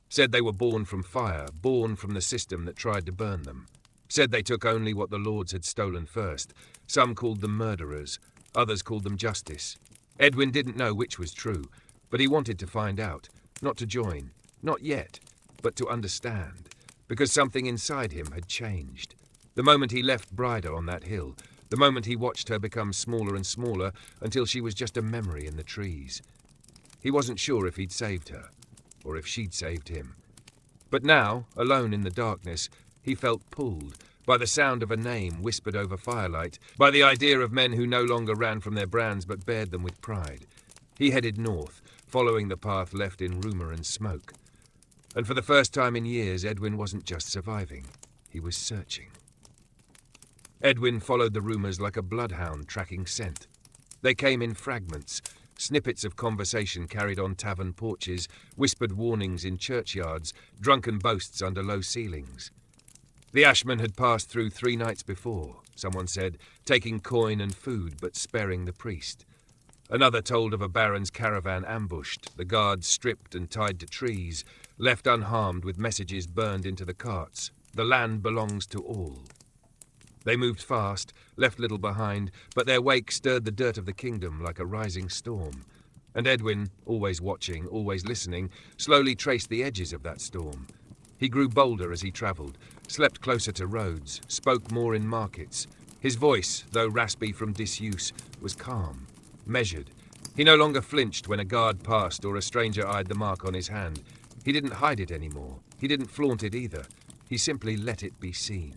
Said they were born from fire, born from the system that tried to burn them. Said they took only what the lords had stolen first. Some called them murderers, others called them justice. Edwin didn't know which was true, but he wanted to find out, not to join, not yet, but to understand, because something inside him had changed. The moment he left Bryda on that hill, the moment he watched her become smaller and smaller until she was just a memory in the trees. He wasn't sure if he'd saved her, or if she'd saved him. But now, alone in the darkness, he felt pulled by the sound of a name whispered over firelight, by the idea of men who no longer ran from their brands but bared them with pride. He headed north, following the path left in rumour and smoke. And for the first time in years, Edwin wasn't just surviving, he was searching. Edwin followed the rumours like a bloodhound tracking scent. They came in fragments, snippets of conversation carried on tavern porches, whispered warnings in churchyards, drunken boasts under low ceilings. The Ashmen had passed through 3 nights before, someone said, taking coin and food but sparing the priest. Another told of a baron's caravan ambushed, the guards stripped and tied to trees, left unharmed with messages burned into the carts. The land belongs to all. They moved fast, left little behind, but their wake stirred the dirt of the kingdom like a rising storm. And Edwin, always watching, always listening, slowly traced the edges of that storm. He grew bolder as he travelled, slept closer to roads, spoke more in markets. His voice, though raspy from disuse, was calm, measured. He no longer flinched when a guard passed or a stranger eyed the mark on his hand. He didn't hide it anymore. He didn't flaunt it either. He simply let it be seen.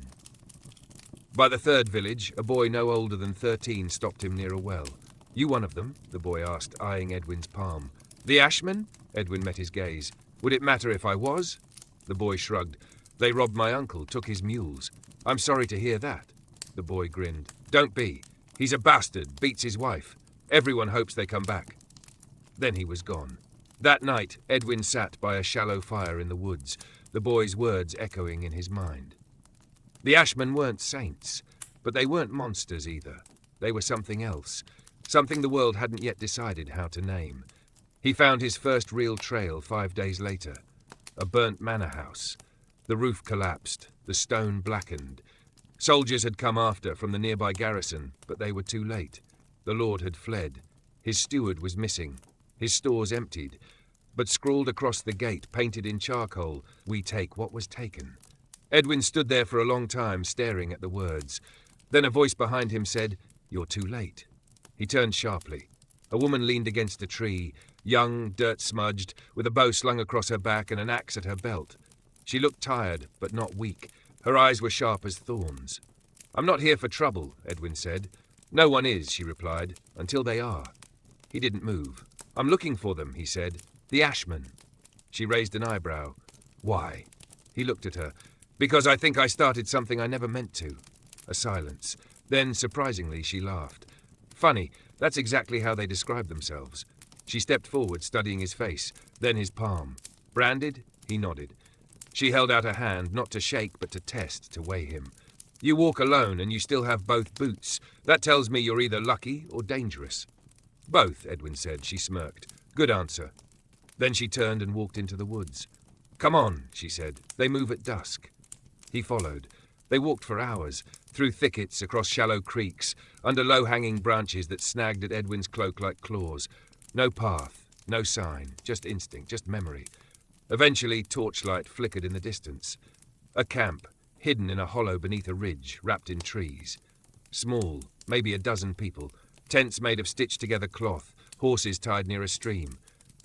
By the 3rd village, a boy no older than 13 stopped him near a well. "You one of them?" the boy asked, eyeing Edwin's palm. "The Ashmen?" Edwin met his gaze. "Would it matter if I was?" The boy shrugged. "They robbed my uncle, took his mules." "I'm sorry to hear that." The boy grinned. "Don't be. He's a bastard, beats his wife. Everyone hopes they come back." Then he was gone. That night, Edwin sat by a shallow fire in the woods, the boy's words echoing in his mind. The Ashmen weren't saints, but they weren't monsters either. They were something else, something the world hadn't yet decided how to name. He found his first real trail 5 days later. A burnt manor house. The roof collapsed, the stone blackened. Soldiers had come after from the nearby garrison, but they were too late. The lord had fled. His steward was missing. His stores emptied. But scrawled across the gate, painted in charcoal, "We take what was taken." Edwin stood there for a long time, staring at the words. Then a voice behind him said, "You're too late." He turned sharply. A woman leaned against a tree, young, dirt-smudged, with a bow slung across her back and an axe at her belt. She looked tired, but not weak. Her eyes were sharp as thorns. "I'm not here for trouble," Edwin said. "No one is," she replied, "until they are." He didn't move. "I'm looking for them," he said. "The Ashmen." She raised an eyebrow. "Why?" He looked at her. "Because I think I started something I never meant to." A silence. Then, surprisingly, she laughed. "Funny, that's exactly how they describe themselves." She stepped forward, studying his face, then his palm. "Branded?" He nodded. She held out a hand, not to shake, but to test, to weigh him. "You walk alone, and you still have both boots. That tells me you're either lucky or dangerous." "Both," Edwin said. She smirked. "Good answer." Then she turned and walked into the woods. "Come on," she said. "They move at dusk." He followed. They walked for hours, through thickets, across shallow creeks, under low-hanging branches that snagged at Edwin's cloak like claws. No path, no sign, just instinct, just memory. Eventually, torchlight flickered in the distance. A camp, hidden in a hollow beneath a ridge, wrapped in trees. Small, maybe a dozen people, tents made of stitched-together cloth, horses tied near a stream,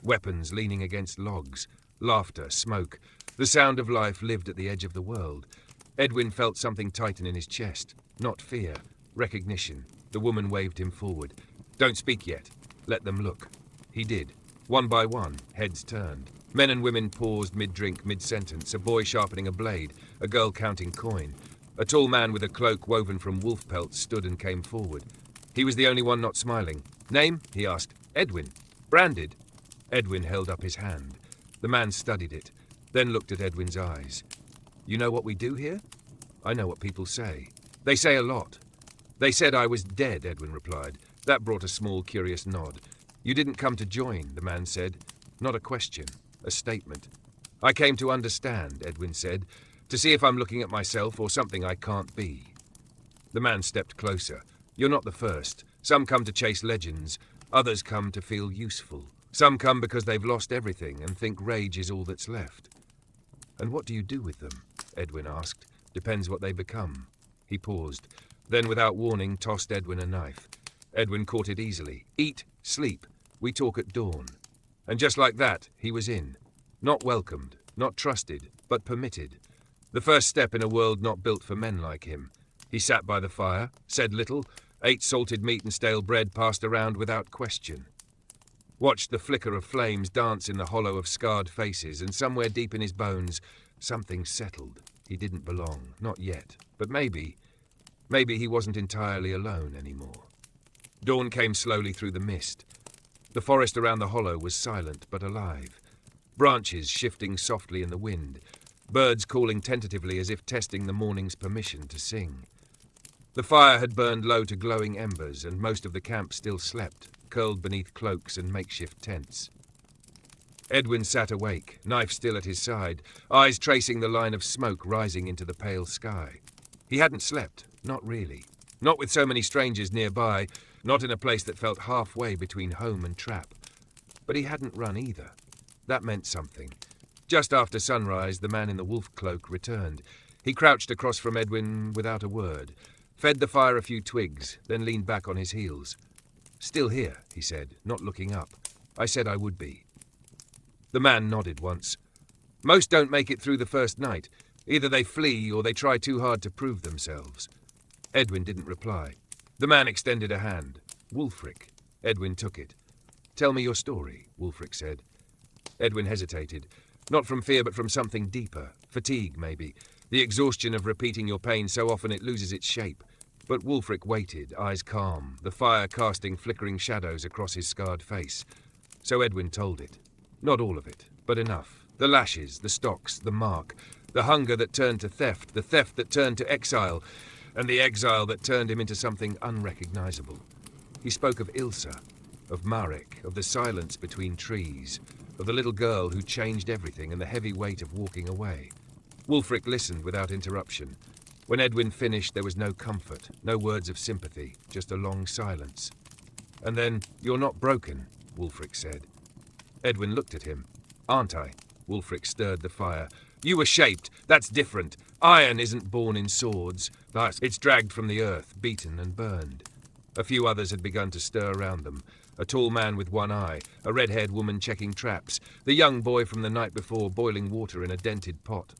weapons leaning against logs, laughter, smoke. The sound of life lived at the edge of the world. Edwin felt something tighten in his chest. Not fear, recognition. The woman waved him forward. "Don't speak yet. Let them look." He did. One by one, heads turned. Men and women paused mid-drink, mid-sentence, a boy sharpening a blade, a girl counting coin. A tall man with a cloak woven from wolf pelts stood and came forward. He was the only one not smiling. "Name?" he asked. "Edwin." "Branded?" Edwin held up his hand. The man studied it, then looked at Edwin's eyes. "You know what we do here?" "I know what people say. They say a lot." "They said I was dead," Edwin replied. That brought a small, curious nod. "You didn't come to join," the man said. "Not a question, a statement." "I came to understand," Edwin said, "to see if I'm looking at myself or something I can't be." The man stepped closer. "You're not the first. Some come to chase legends. Others come to feel useful. Some come because they've lost everything and think rage is all that's left." "And what do you do with them?" Edwin asked. "Depends what they become." He paused, then without warning tossed Edwin a knife. Edwin caught it easily. "Eat, sleep. We talk at dawn." And just like that, he was in. Not welcomed, not trusted, but permitted. The first step in a world not built for men like him. He sat by the fire, said little, ate salted meat and stale bread passed around without question. Watched the flicker of flames dance in the hollow of scarred faces, and somewhere deep in his bones, something settled. He didn't belong, not yet, but maybe he wasn't entirely alone anymore. Dawn came slowly through the mist. The forest around the hollow was silent but alive. Branches shifting softly in the wind, birds calling tentatively as if testing the morning's permission to sing. The fire had burned low to glowing embers, and most of the camp still slept, curled beneath cloaks and makeshift tents. Edwin sat awake, knife still at his side, eyes tracing the line of smoke rising into the pale sky. He hadn't slept, not really. Not with so many strangers nearby, not in a place that felt halfway between home and trap. But he hadn't run either. That meant something. Just after sunrise, the man in the wolf cloak returned. He crouched across from Edwin without a word, fed the fire a few twigs, then leaned back on his heels. "Still here," he said, not looking up. "I said I would be." The man nodded once. "Most don't make it through the first night. Either they flee or they try too hard to prove themselves." Edwin didn't reply. The man extended a hand. "Wulfric." Edwin took it. "Tell me your story," Wulfric said. Edwin hesitated. Not from fear, but from something deeper. Fatigue, maybe. The exhaustion of repeating your pain so often it loses its shape. But Wulfric waited, eyes calm, the fire casting flickering shadows across his scarred face. So Edwin told it. Not all of it, but enough. The lashes, the stocks, the mark, the hunger that turned to theft, the theft that turned to exile, and the exile that turned him into something unrecognizable. He spoke of Ilsa, of Marek, of the silence between trees, of the little girl who changed everything and the heavy weight of walking away. Wulfric listened without interruption. When Edwin finished, there was no comfort, no words of sympathy, just a long silence. And then, "You're not broken," Wulfric said. Edwin looked at him. "Aren't I?" Wulfric stirred the fire. "You were shaped. That's different. Iron isn't born in swords. But it's dragged from the earth, beaten and burned." A few others had begun to stir around them. A tall man with one eye, a red-haired woman checking traps, the young boy from the night before boiling water in a dented pot.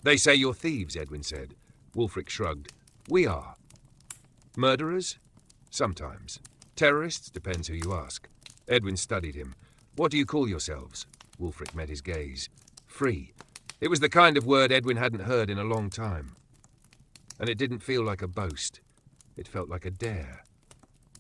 "They say you're thieves," Edwin said. Wulfric shrugged. "We are." "Murderers?" "Sometimes. Terrorists? Depends who you ask." Edwin studied him. "What do you call yourselves?" Wulfric met his gaze. "Free." It was the kind of word Edwin hadn't heard in a long time. And it didn't feel like a boast. It felt like a dare.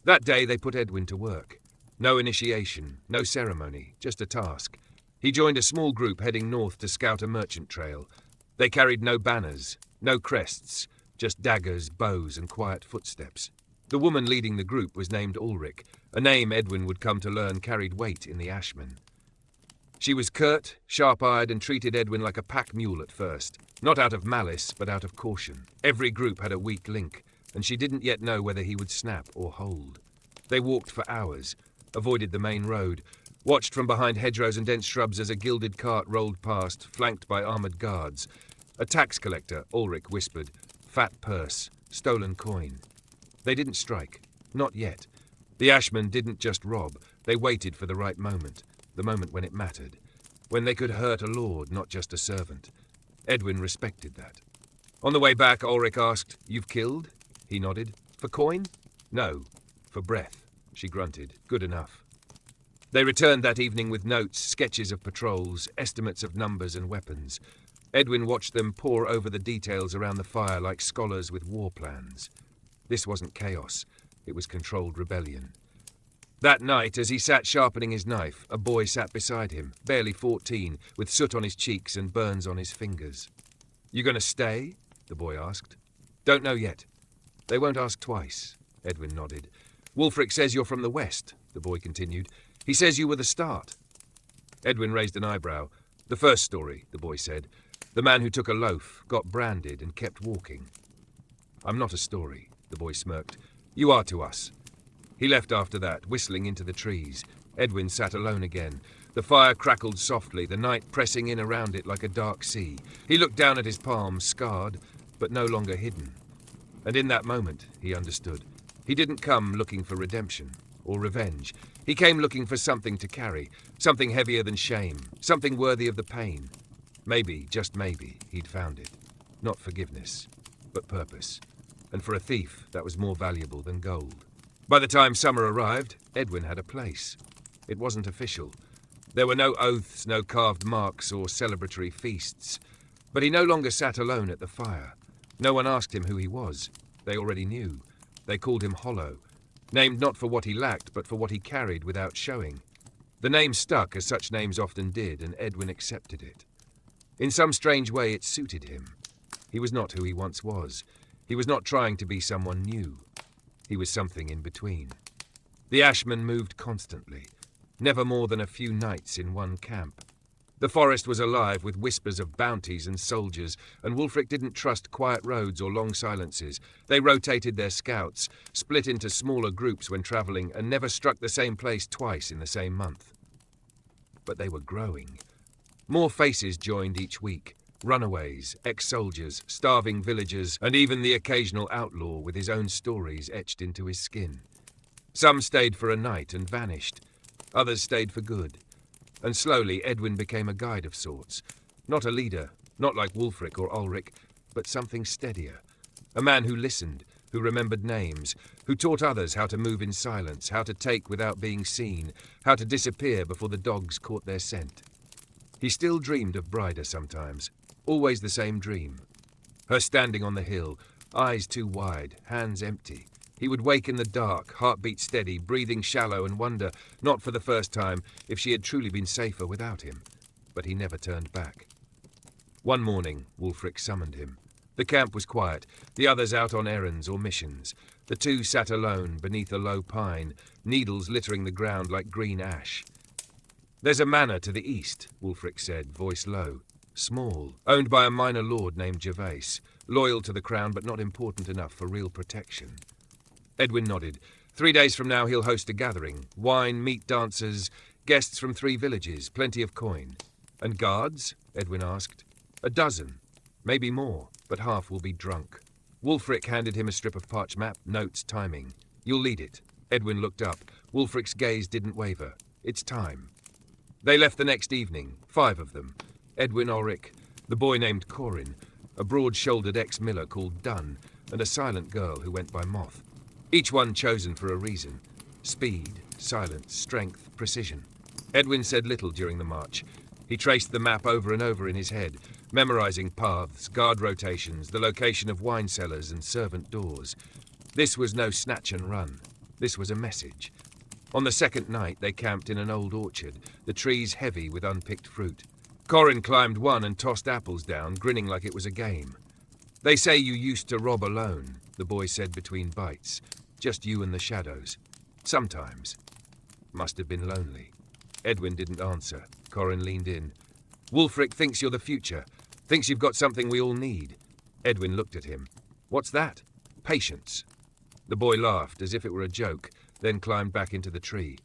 That day they put Edwin to work. No initiation, no ceremony, just a task. He joined a small group heading north to scout a merchant trail. They carried no banners, no crests, just daggers, bows, and quiet footsteps. The woman leading the group was named Ulrich, a name Edwin would come to learn carried weight in the Ashmen. She was curt, sharp-eyed, and treated Edwin like a pack mule at first. Not out of malice, but out of caution. Every group had a weak link, and she didn't yet know whether he would snap or hold. They walked for hours, avoided the main road, watched from behind hedgerows and dense shrubs as a gilded cart rolled past, flanked by armoured guards. "A tax collector," Ulrich whispered. "Fat purse, stolen coin." They didn't strike. Not yet. The Ashmen didn't just rob. They waited for the right moment. The moment when it mattered. When they could hurt a lord, not just a servant. Edwin respected that. On the way back, Ulrich asked, "You've killed?" He nodded. "For coin?" "No. For breath." She grunted. "Good enough." They returned that evening with notes, sketches of patrols, estimates of numbers and weapons. Edwin watched them pore over the details around the fire like scholars with war plans. This wasn't chaos. It was controlled rebellion. That night, as he sat sharpening his knife, a boy sat beside him, barely 14, with soot on his cheeks and burns on his fingers. "You going to stay?" the boy asked. "Don't know yet. They won't ask twice," Edwin nodded. "Wulfric says you're from the west," the boy continued. "He says you were the start." Edwin raised an eyebrow. "The first story," the boy said. "The man who took a loaf, got branded, and kept walking." "I'm not a story," the boy smirked. "You are to us." He left after that, whistling into the trees. Edwin sat alone again. The fire crackled softly, the night pressing in around it like a dark sea. He looked down at his palms, scarred, but no longer hidden. And in that moment, he understood. He didn't come looking for redemption or revenge. He came looking for something to carry, something heavier than shame, something worthy of the pain. Maybe, just maybe, he'd found it. Not forgiveness, but purpose. And for a thief, that was more valuable than gold. By the time summer arrived, Edwin had a place. It wasn't official. There were no oaths, no carved marks or celebratory feasts. But he no longer sat alone at the fire. No one asked him who he was. They already knew. They called him Hollow, named not for what he lacked, but for what he carried without showing. The name stuck, as such names often did, and Edwin accepted it. In some strange way, it suited him. He was not who he once was. He was not trying to be someone new. He was something in between. The Ashmen moved constantly, never more than a few nights in one camp. The forest was alive with whispers of bounties and soldiers, and Wulfric didn't trust quiet roads or long silences. They rotated their scouts, split into smaller groups when travelling, and never struck the same place twice in the same month. But they were growing. More faces joined each week. Runaways, ex-soldiers, starving villagers, and even the occasional outlaw with his own stories etched into his skin. Some stayed for a night and vanished. Others stayed for good. And slowly Edwin became a guide of sorts. Not a leader, not like Wulfric or Ulric, but something steadier. A man who listened, who remembered names, who taught others how to move in silence, how to take without being seen, how to disappear before the dogs caught their scent. He still dreamed of Bryda sometimes. Always the same dream. Her standing on the hill, eyes too wide, hands empty. He would wake in the dark, heartbeat steady, breathing shallow, and wonder, not for the first time, if she had truly been safer without him. But he never turned back. One morning, Wulfric summoned him. The camp was quiet, the others out on errands or missions. The two sat alone beneath a low pine, needles littering the ground like green ash. "There's a manor to the east," Wulfric said, voice low. Small, owned by a minor lord named Gervais, loyal to the crown but not important enough for real protection. Edwin nodded. 3 days from now he'll host a gathering. Wine, meat dancers, guests from 3 villages, plenty of coin. "And guards?" Edwin asked. "A dozen. Maybe more, but half will be drunk." Wulfric handed him a strip of parch map, notes, timing. "You'll lead it." Edwin looked up. Wulfric's gaze didn't waver. "It's time." They left the next evening, 5 of them. Edwin, Ulric, the boy named Corin, a broad-shouldered ex-miller called Dunn, and a silent girl who went by Moth. Each one chosen for a reason. Speed, silence, strength, precision. Edwin said little during the march. He traced the map over and over in his head, memorizing paths, guard rotations, the location of wine cellars and servant doors. This was no snatch and run. This was a message. On the second night, they camped in an old orchard, the trees heavy with unpicked fruit. Corin climbed one and tossed apples down, grinning like it was a game. "They say you used to rob alone," the boy said between bites. "Just you and the shadows. Sometimes." "Must have been lonely." Edwin didn't answer. Corin leaned in. "Wulfric thinks you're the future. Thinks you've got something we all need." Edwin looked at him. "What's that?" "Patience." The boy laughed, as if it were a joke, then climbed back into the tree.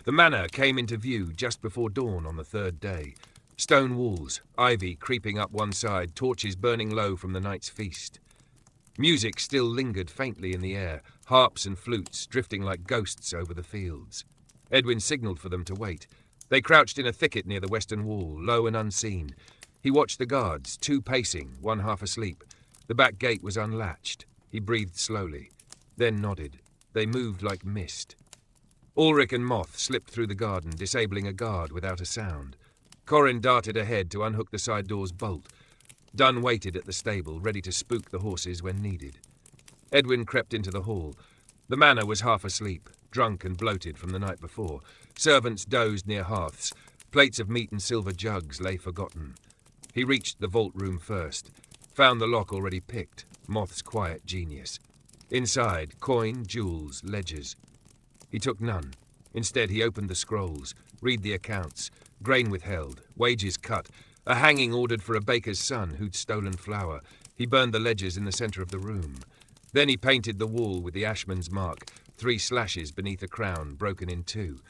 The manor came into view just before dawn on the 3rd day. Stone walls, ivy creeping up one side, torches burning low from the night's feast. Music still lingered faintly in the air, harps and flutes drifting like ghosts over the fields. Edwin signalled for them to wait. They crouched in a thicket near the western wall, low and unseen. He watched the guards, 2 pacing, 1 half asleep. The back gate was unlatched. He breathed slowly, then nodded. They moved like mist. Ulric and Moth slipped through the garden, disabling a guard without a sound. Corin darted ahead to unhook the side door's bolt. Dunn waited at the stable, ready to spook the horses when needed. Edwin crept into the hall. The manor was half asleep, drunk and bloated from the night before. Servants dozed near hearths. Plates of meat and silver jugs lay forgotten. He reached the vault room first, found the lock already picked, Moth's quiet genius. Inside, coin, jewels, ledgers. He took none. Instead, he opened the scrolls, read the accounts, grain withheld, wages cut, a hanging ordered for a baker's son who'd stolen flour. He burned the ledgers in the centre of the room. Then he painted the wall with the ashman's mark, 3 slashes beneath a crown broken in 2.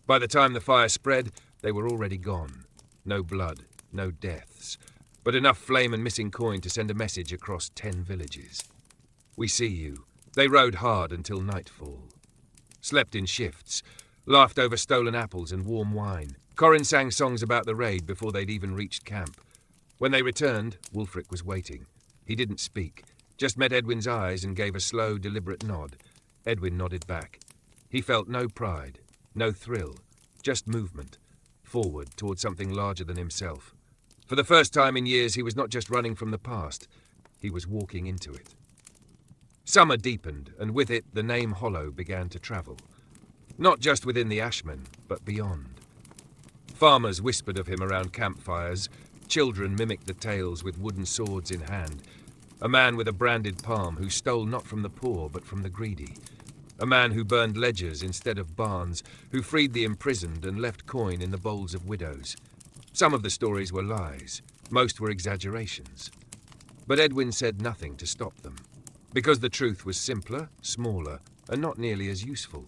By the time the fire spread, they were already gone. No blood, no deaths, but enough flame and missing coin to send a message across 10 villages. We see you. They rode hard until nightfall. Slept in shifts, laughed over stolen apples and warm wine. Corin sang songs about the raid before they'd even reached camp. When they returned, Wulfric was waiting. He didn't speak, just met Edwin's eyes and gave a slow, deliberate nod. Edwin nodded back. He felt no pride, no thrill, just movement, forward toward something larger than himself. For the first time in years, he was not just running from the past, he was walking into it. Summer deepened, and with it the name Hollow began to travel. Not just within the Ashmen, but beyond. Farmers whispered of him around campfires. Children mimicked the tales with wooden swords in hand. A man with a branded palm who stole not from the poor, but from the greedy. A man who burned ledgers instead of barns, who freed the imprisoned and left coin in the bowls of widows. Some of the stories were lies. Most were exaggerations. But Edwin said nothing to stop them. Because the truth was simpler, smaller, and not nearly as useful.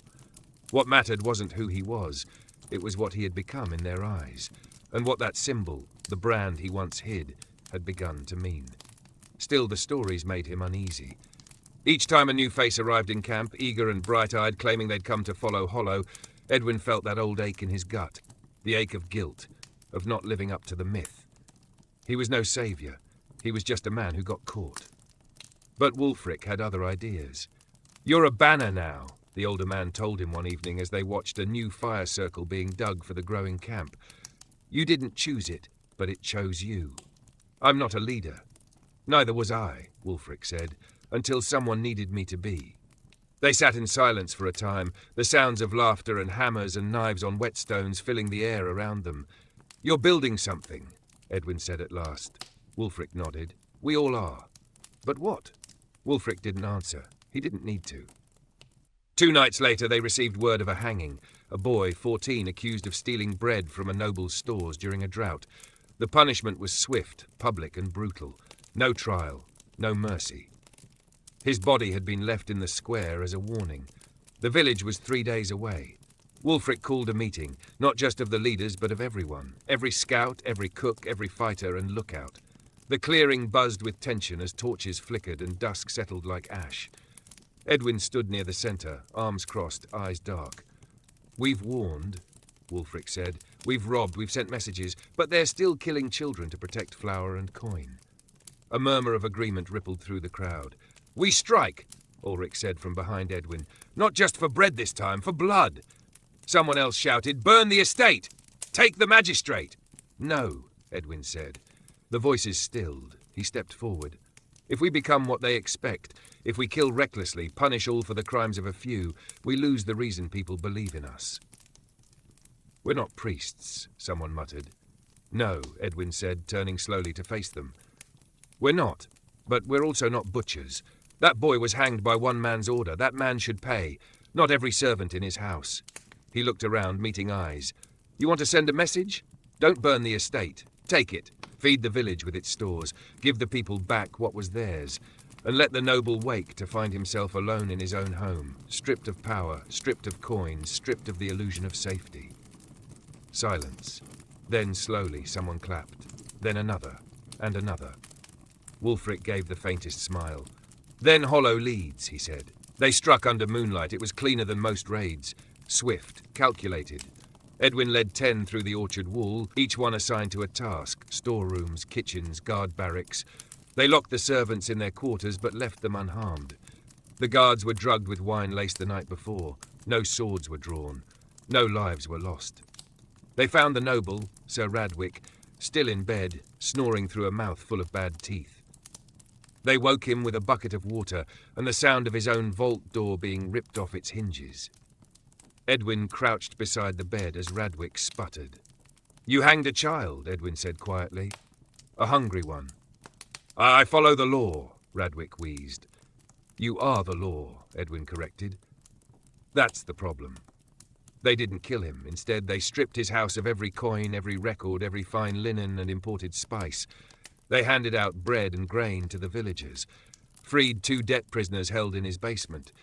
What mattered wasn't who he was, it was what he had become in their eyes, and what that symbol, the brand he once hid, had begun to mean. Still, the stories made him uneasy. Each time a new face arrived in camp, eager and bright-eyed, claiming they'd come to follow Hollow, Edwin felt that old ache in his gut, the ache of guilt, of not living up to the myth. He was no saviour, he was just a man who got caught. But Wulfric had other ideas. "You're a banner now," the older man told him one evening as they watched a new fire circle being dug for the growing camp. "You didn't choose it, but it chose you. I'm not a leader." "Neither was I," Wulfric said, "until someone needed me to be." They sat in silence for a time, the sounds of laughter and hammers and knives on whetstones filling the air around them. "You're building something," Edwin said at last. Wulfric nodded. "We all are." "But what?" Wulfric didn't answer. He didn't need to. 2 nights later, they received word of a hanging. A boy, 14, accused of stealing bread from a noble's stores during a drought. The punishment was swift, public, and brutal. No trial, no mercy. His body had been left in the square as a warning. The village was 3 days away. Wulfric called a meeting, not just of the leaders, but of everyone. Every scout, every cook, every fighter and lookout. The clearing buzzed with tension as torches flickered and dusk settled like ash. Edwin stood near the centre, arms crossed, eyes dark. "We've warned," Wulfric said. "We've robbed, we've sent messages, but they're still killing children to protect flour and coin." A murmur of agreement rippled through the crowd. "We strike," Ulrich said from behind Edwin. "Not just for bread this time, for blood." Someone else shouted, "Burn the estate! Take the magistrate!" "No," Edwin said. The voices stilled. He stepped forward. "If we become what they expect, if we kill recklessly, punish all for the crimes of a few, we lose the reason people believe in us." "We're not priests," someone muttered. "No," Edwin said, turning slowly to face them. "We're not, but we're also not butchers. That boy was hanged by one man's order. That man should pay, not every servant in his house." He looked around, meeting eyes. "You want to send a message? Don't burn the estate. Take it. Feed the village with its stores. Give the people back what was theirs. And let the noble wake to find himself alone in his own home, stripped of power, stripped of coin, stripped of the illusion of safety." Silence. Then slowly someone clapped. Then another. And another. Wulfric gave the faintest smile. "Then Hollow leads," he said. They struck under moonlight. It was cleaner than most raids. Swift, calculated. Edwin led 10 through the orchard wall, each one assigned to a task: storerooms, kitchens, guard barracks. They locked the servants in their quarters but left them unharmed. The guards were drugged with wine laced the night before. No swords were drawn. No lives were lost. They found the noble, Sir Radwick, still in bed, snoring through a mouth full of bad teeth. They woke him with a bucket of water and the sound of his own vault door being ripped off its hinges. Edwin crouched beside the bed as Radwick sputtered. "You hanged a child," Edwin said quietly. "A hungry one." "I follow the law," Radwick wheezed. "You are the law," Edwin corrected. "That's the problem. They didn't kill him. Instead, they stripped his house of every coin, every record, every fine linen and imported spice. They handed out bread and grain to the villagers, freed 2 debt prisoners held in his basement.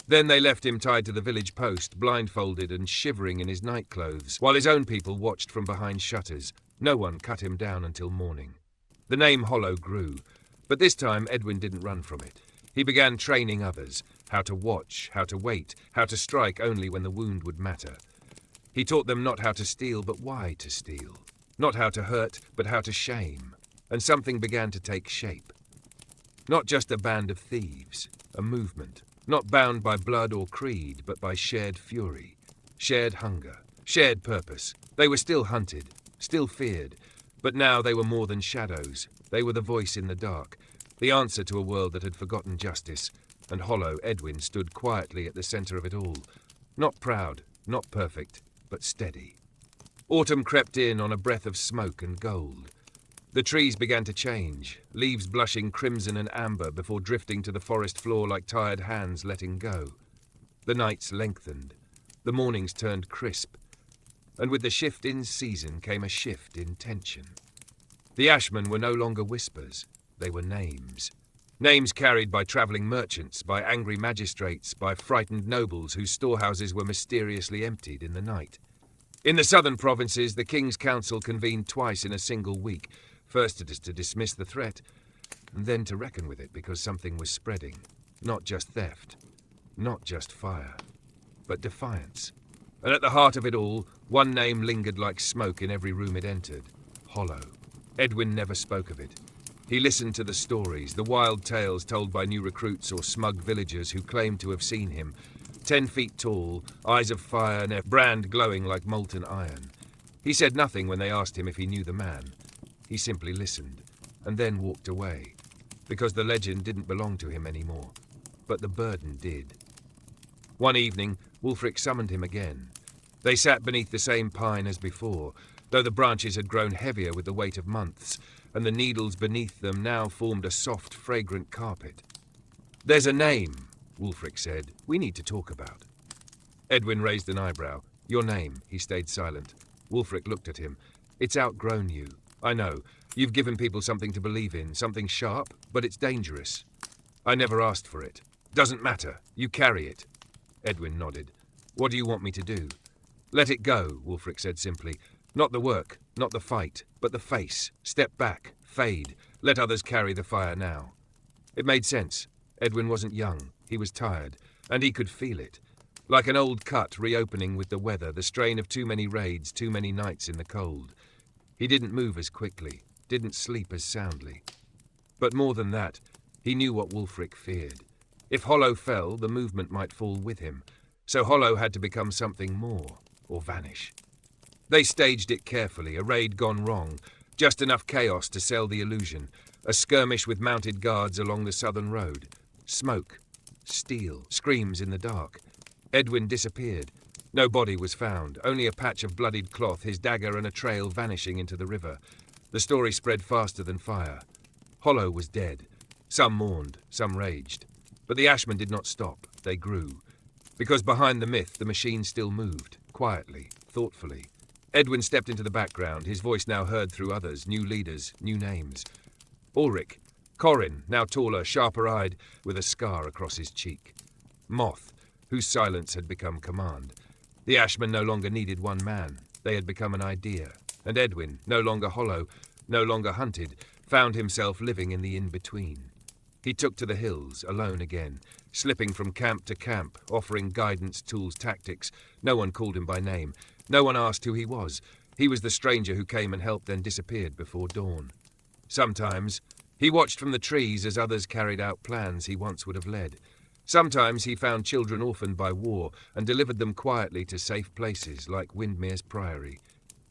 Then they left him tied to the village post, blindfolded and shivering in his nightclothes, while his own people watched from behind shutters. No one cut him down until morning. The name Hollow grew, but this time Edwin didn't run from it. He began training others, how to watch, how to wait, how to strike only when the wound would matter. He taught them not how to steal, but why to steal. Not how to hurt, but how to shame. And something began to take shape. Not just a band of thieves, a movement, not bound by blood or creed, but by shared fury, shared hunger, shared purpose. They were still hunted, still feared, but now they were more than shadows. They were the voice in the dark, the answer to a world that had forgotten justice, and Hollow, Edwin, stood quietly at the centre of it all. Not proud, not perfect, but steady. Autumn crept in on a breath of smoke and gold. The trees began to change, leaves blushing crimson and amber before drifting to the forest floor like tired hands letting go. The nights lengthened, the mornings turned crisp, and with the shift in season came a shift in tension. The Ashmen were no longer whispers, they were names. Names carried by travelling merchants, by angry magistrates, by frightened nobles whose storehouses were mysteriously emptied in the night. In the southern provinces, the King's Council convened twice in a single week, first to dismiss the threat, and then to reckon with it because something was spreading. Not just theft, not just fire, but defiance. And at the heart of it all, one name lingered like smoke in every room it entered. Hollow. Edwin never spoke of it. He listened to the stories, the wild tales told by new recruits or smug villagers who claimed to have seen him. 10 feet tall, eyes of fire and a brand glowing like molten iron. He said nothing when they asked him if he knew the man. He simply listened, and then walked away, because the legend didn't belong to him anymore. But the burden did. One evening, Wulfric summoned him again. They sat beneath the same pine as before, though the branches had grown heavier with the weight of months, and the needles beneath them now formed a soft, fragrant carpet. "There's a name," Wulfric said, "we need to talk about." Edwin raised an eyebrow. "Your name." He stayed silent. Wulfric looked at him. "It's outgrown you. I know. You've given people something to believe in, something sharp, but it's dangerous. I never asked for it. Doesn't matter. You carry it." Edwin nodded. "What do you want me to do?" "Let it go," Wulfric said simply. "Not the work, not the fight, but the face. Step back, fade. Let others carry the fire now." It made sense. Edwin wasn't young. He was tired, and he could feel it. Like an old cut reopening with the weather, the strain of too many raids, too many nights in the cold. He didn't move as quickly, didn't sleep as soundly. But more than that, he knew what Wulfric feared. If Hollow fell, the movement might fall with him. So Hollow had to become something more, or vanish. They staged it carefully, a raid gone wrong, just enough chaos to sell the illusion, a skirmish with mounted guards along the southern road. Smoke, steel, screams in the dark. Edwin disappeared. No body was found, only a patch of bloodied cloth, his dagger and a trail vanishing into the river. The story spread faster than fire. Hollow was dead. Some mourned, some raged. But the Ashmen did not stop. They grew. Because behind the myth, the machine still moved, quietly, thoughtfully. Edwin stepped into the background, his voice now heard through others, new leaders, new names. Ulrich. Corin, now taller, sharper-eyed, with a scar across his cheek. Moth, whose silence had become command. The Ashmen no longer needed one man. They had become an idea. And Edwin, no longer hollow, no longer hunted, found himself living in the in-between. He took to the hills, alone again, slipping from camp to camp, offering guidance, tools, tactics. No one called him by name. No one asked who he was. He was the stranger who came and helped, then disappeared before dawn. Sometimes he watched from the trees as others carried out plans he once would have led. Sometimes he found children orphaned by war and delivered them quietly to safe places like Windmere's Priory.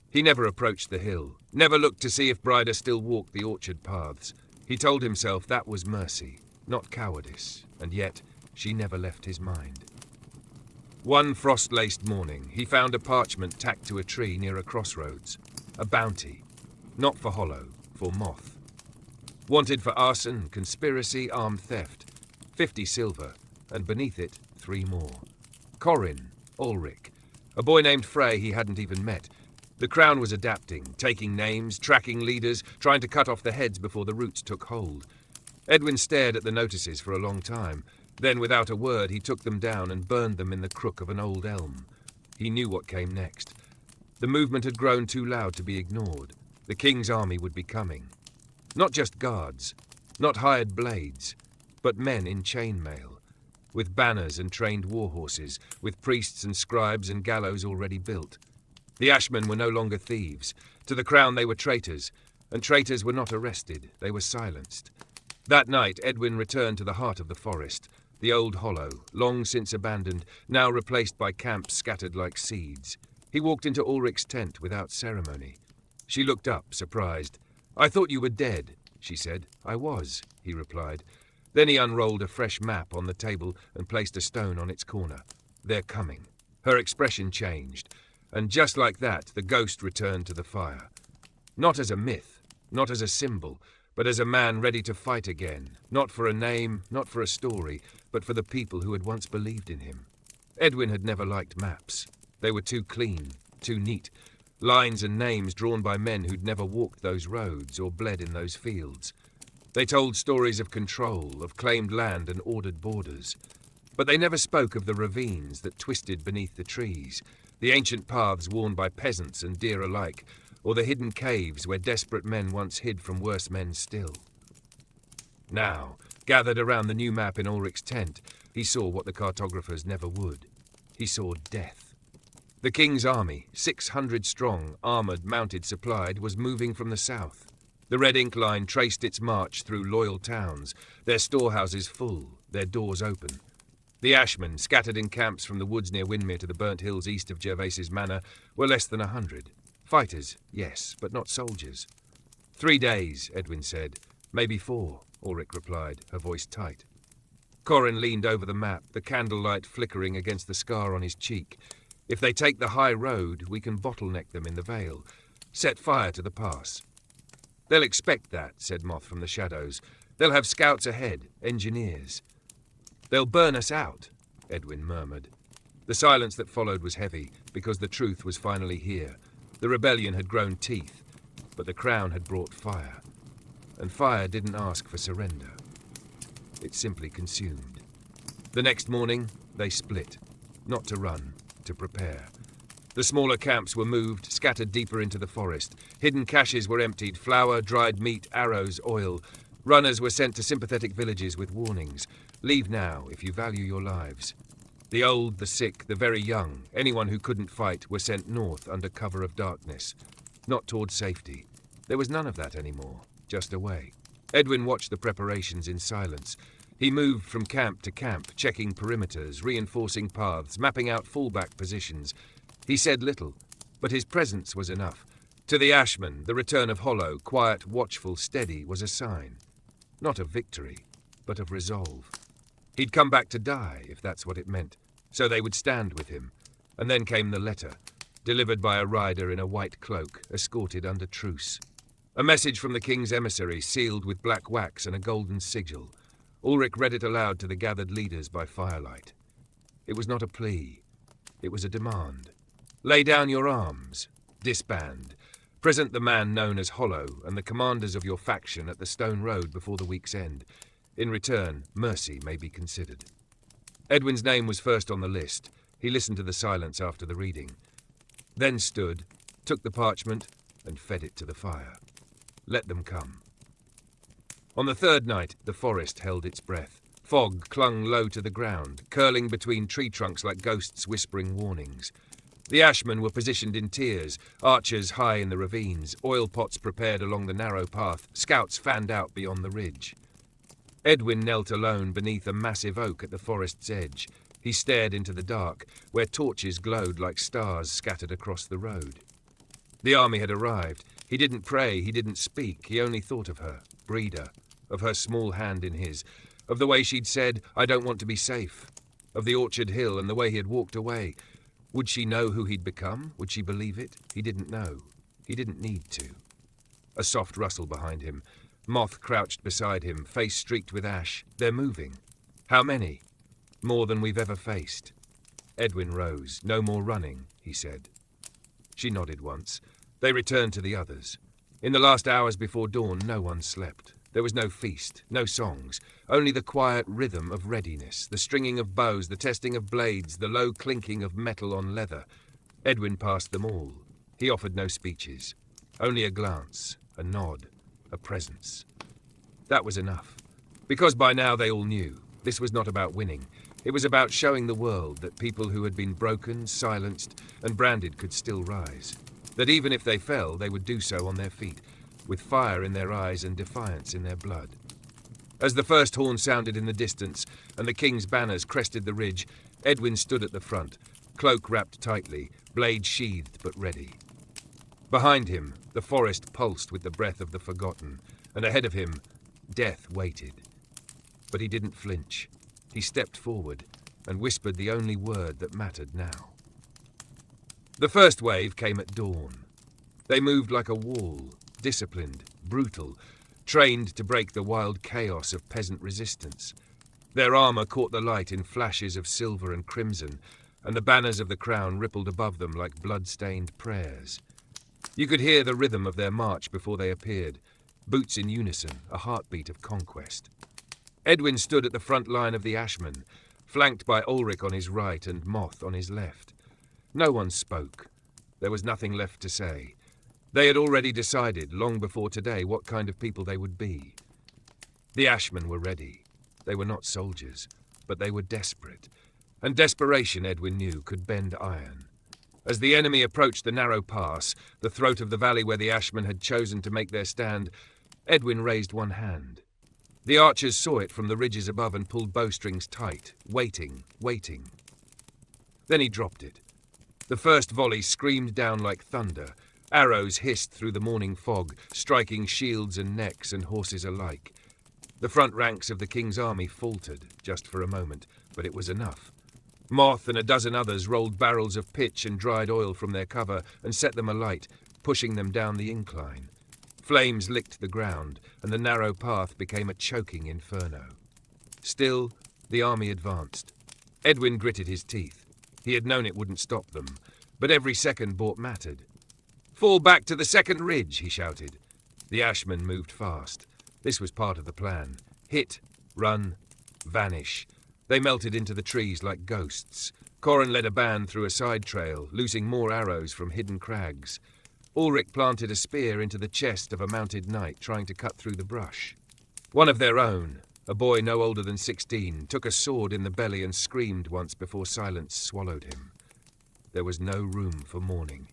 He never approached the hill, never looked to see if Bryder still walked the orchard paths. He told himself that was mercy, not cowardice, and yet she never left his mind. One frost-laced morning, he found a parchment tacked to a tree near a crossroads. A bounty. Not for Hollow, for Moth. Wanted for arson, conspiracy, armed theft. 50 silver, and beneath it, 3 more. Corin, Ulrich, a boy named Frey he hadn't even met. The Crown was adapting, taking names, tracking leaders, trying to cut off the heads before the roots took hold. Edwin stared at the notices for a long time. Then, without a word, he took them down and burned them in the crook of an old elm. He knew what came next. The movement had grown too loud to be ignored. The king's army would be coming. Not just guards, not hired blades, but men in chainmail, with banners and trained war horses, with priests and scribes and gallows already built. The Ashmen were no longer thieves. To the Crown they were traitors, and traitors were not arrested, they were silenced. That night Edwin returned to the heart of the forest, the old hollow, long since abandoned, now replaced by camps scattered like seeds. He walked into Ulrich's tent without ceremony. She looked up, surprised. "I thought you were dead," she said. "I was," he replied. Then he unrolled a fresh map on the table and placed a stone on its corner. "They're coming." Her expression changed, and just like that, the ghost returned to the fire. Not as a myth, not as a symbol, but as a man ready to fight again, not for a name, not for a story, but for the people who had once believed in him. Edwin had never liked maps. They were too clean, too neat, lines and names drawn by men who'd never walked those roads or bled in those fields. They told stories of control, of claimed land and ordered borders. But they never spoke of the ravines that twisted beneath the trees, the ancient paths worn by peasants and deer alike, or the hidden caves where desperate men once hid from worse men still. Now, gathered around the new map in Ulrich's tent, he saw what the cartographers never would. He saw death. The king's army, 600 strong, armoured, mounted, supplied, was moving from the south. The red ink line traced its march through loyal towns, their storehouses full, their doors open. The Ashmen, scattered in camps from the woods near Winmere to the burnt hills east of Gervais's manor, were less than 100. Fighters, yes, but not soldiers. 3 days, Edwin said. "Maybe 4, Ulrich replied, her voice tight. Corin leaned over the map, the candlelight flickering against the scar on his cheek. "If they take the high road, we can bottleneck them in the vale. Set fire to the pass." "They'll expect that," said Moth from the shadows. "They'll have scouts ahead, engineers." "They'll burn us out," Edwin murmured. The silence that followed was heavy, because the truth was finally here. The rebellion had grown teeth, but the Crown had brought fire. And fire didn't ask for surrender. It simply consumed. The next morning, they split. Not to run, to prepare. The smaller camps were moved, scattered deeper into the forest. Hidden caches were emptied, flour, dried meat, arrows, oil. Runners were sent to sympathetic villages with warnings. Leave now, if you value your lives. The old, the sick, the very young, anyone who couldn't fight, were sent north under cover of darkness. Not toward safety. There was none of that anymore, just away. Edwin watched the preparations in silence. He moved from camp to camp, checking perimeters, reinforcing paths, mapping out fallback positions. He said little, but his presence was enough. To the Ashmen, the return of Hollow, quiet, watchful, steady, was a sign. Not of victory, but of resolve. He'd come back to die, if that's what it meant. So they would stand with him. And then came the letter, delivered by a rider in a white cloak, escorted under truce. A message from the king's emissary, sealed with black wax and a golden sigil. Ulrich read it aloud to the gathered leaders by firelight. It was not a plea. It was a demand. Lay down your arms. Disband. Present the man known as Hollow and the commanders of your faction at the Stone Road before the week's end. In return, mercy may be considered. Edwin's name was first on the list. He listened to the silence after the reading. Then stood, took the parchment, and fed it to the fire. Let them come. On the third night, the forest held its breath. Fog clung low to the ground, curling between tree trunks like ghosts whispering warnings. The Ashmen were positioned in tiers, archers high in the ravines, oil pots prepared along the narrow path, scouts fanned out beyond the ridge. Edwin knelt alone beneath a massive oak at the forest's edge. He stared into the dark, where torches glowed like stars scattered across the road. The army had arrived. He didn't pray, he didn't speak, he only thought of her, Breda, of her small hand in his, of the way she'd said, "I don't want to be safe," of the orchard hill and the way he had walked away. Would she know who he'd become? Would she believe it? He didn't know. He didn't need to. A soft rustle behind him. Moth crouched beside him, face streaked with ash. They're moving. How many? More than we've ever faced. Edwin rose. "No more running," he said. She nodded once. They returned to the others. In the last hours before dawn, no one slept. There was no feast, no songs, only the quiet rhythm of readiness, the stringing of bows, the testing of blades, the low clinking of metal on leather. Edwin passed them all. He offered no speeches, only a glance, a nod, a presence. That was enough, because by now they all knew this was not about winning. It was about showing the world that people who had been broken, silenced, and branded could still rise. That even if they fell, they would do so on their feet, with fire in their eyes and defiance in their blood. As the first horn sounded in the distance and the king's banners crested the ridge, Edwin stood at the front, cloak wrapped tightly, blade sheathed but ready. Behind him, the forest pulsed with the breath of the forgotten, and ahead of him, death waited. But he didn't flinch. He stepped forward and whispered the only word that mattered now. The first wave came at dawn. They moved like a wall, disciplined, brutal, trained to break the wild chaos of peasant resistance. Their armor caught the light in flashes of silver and crimson, and the banners of the crown rippled above them like blood-stained prayers. You could hear the rhythm of their march before they appeared, boots in unison, a heartbeat of conquest. Edwin stood at the front line of the Ashmen, flanked by Ulrich on his right and Moth on his left. No one spoke. There was nothing left to say. They had already decided, long before today, what kind of people they would be. The Ashmen were ready. They were not soldiers, but they were desperate. And desperation, Edwin knew, could bend iron. As the enemy approached the narrow pass, the throat of the valley where the Ashmen had chosen to make their stand, Edwin raised one hand. The archers saw it from the ridges above and pulled bowstrings tight, waiting. Then he dropped it. The first volley screamed down like thunder. Arrows hissed through the morning fog, striking shields and necks and horses alike. The front ranks of the king's army faltered, just for a moment, but it was enough. Moth and a dozen others rolled barrels of pitch and dried oil from their cover and set them alight, pushing them down the incline. Flames licked the ground, and the narrow path became a choking inferno. Still, the army advanced. Edwin gritted his teeth. He had known it wouldn't stop them, but every second bought mattered. "Fall back to the second ridge," he shouted. The Ashmen moved fast. This was part of the plan. Hit, run, vanish. They melted into the trees like ghosts. Corin led a band through a side trail, losing more arrows from hidden crags. Ulrich planted a spear into the chest of a mounted knight trying to cut through the brush. One of their own, a boy no older than 16, took a sword in the belly and screamed once before silence swallowed him. There was no room for mourning.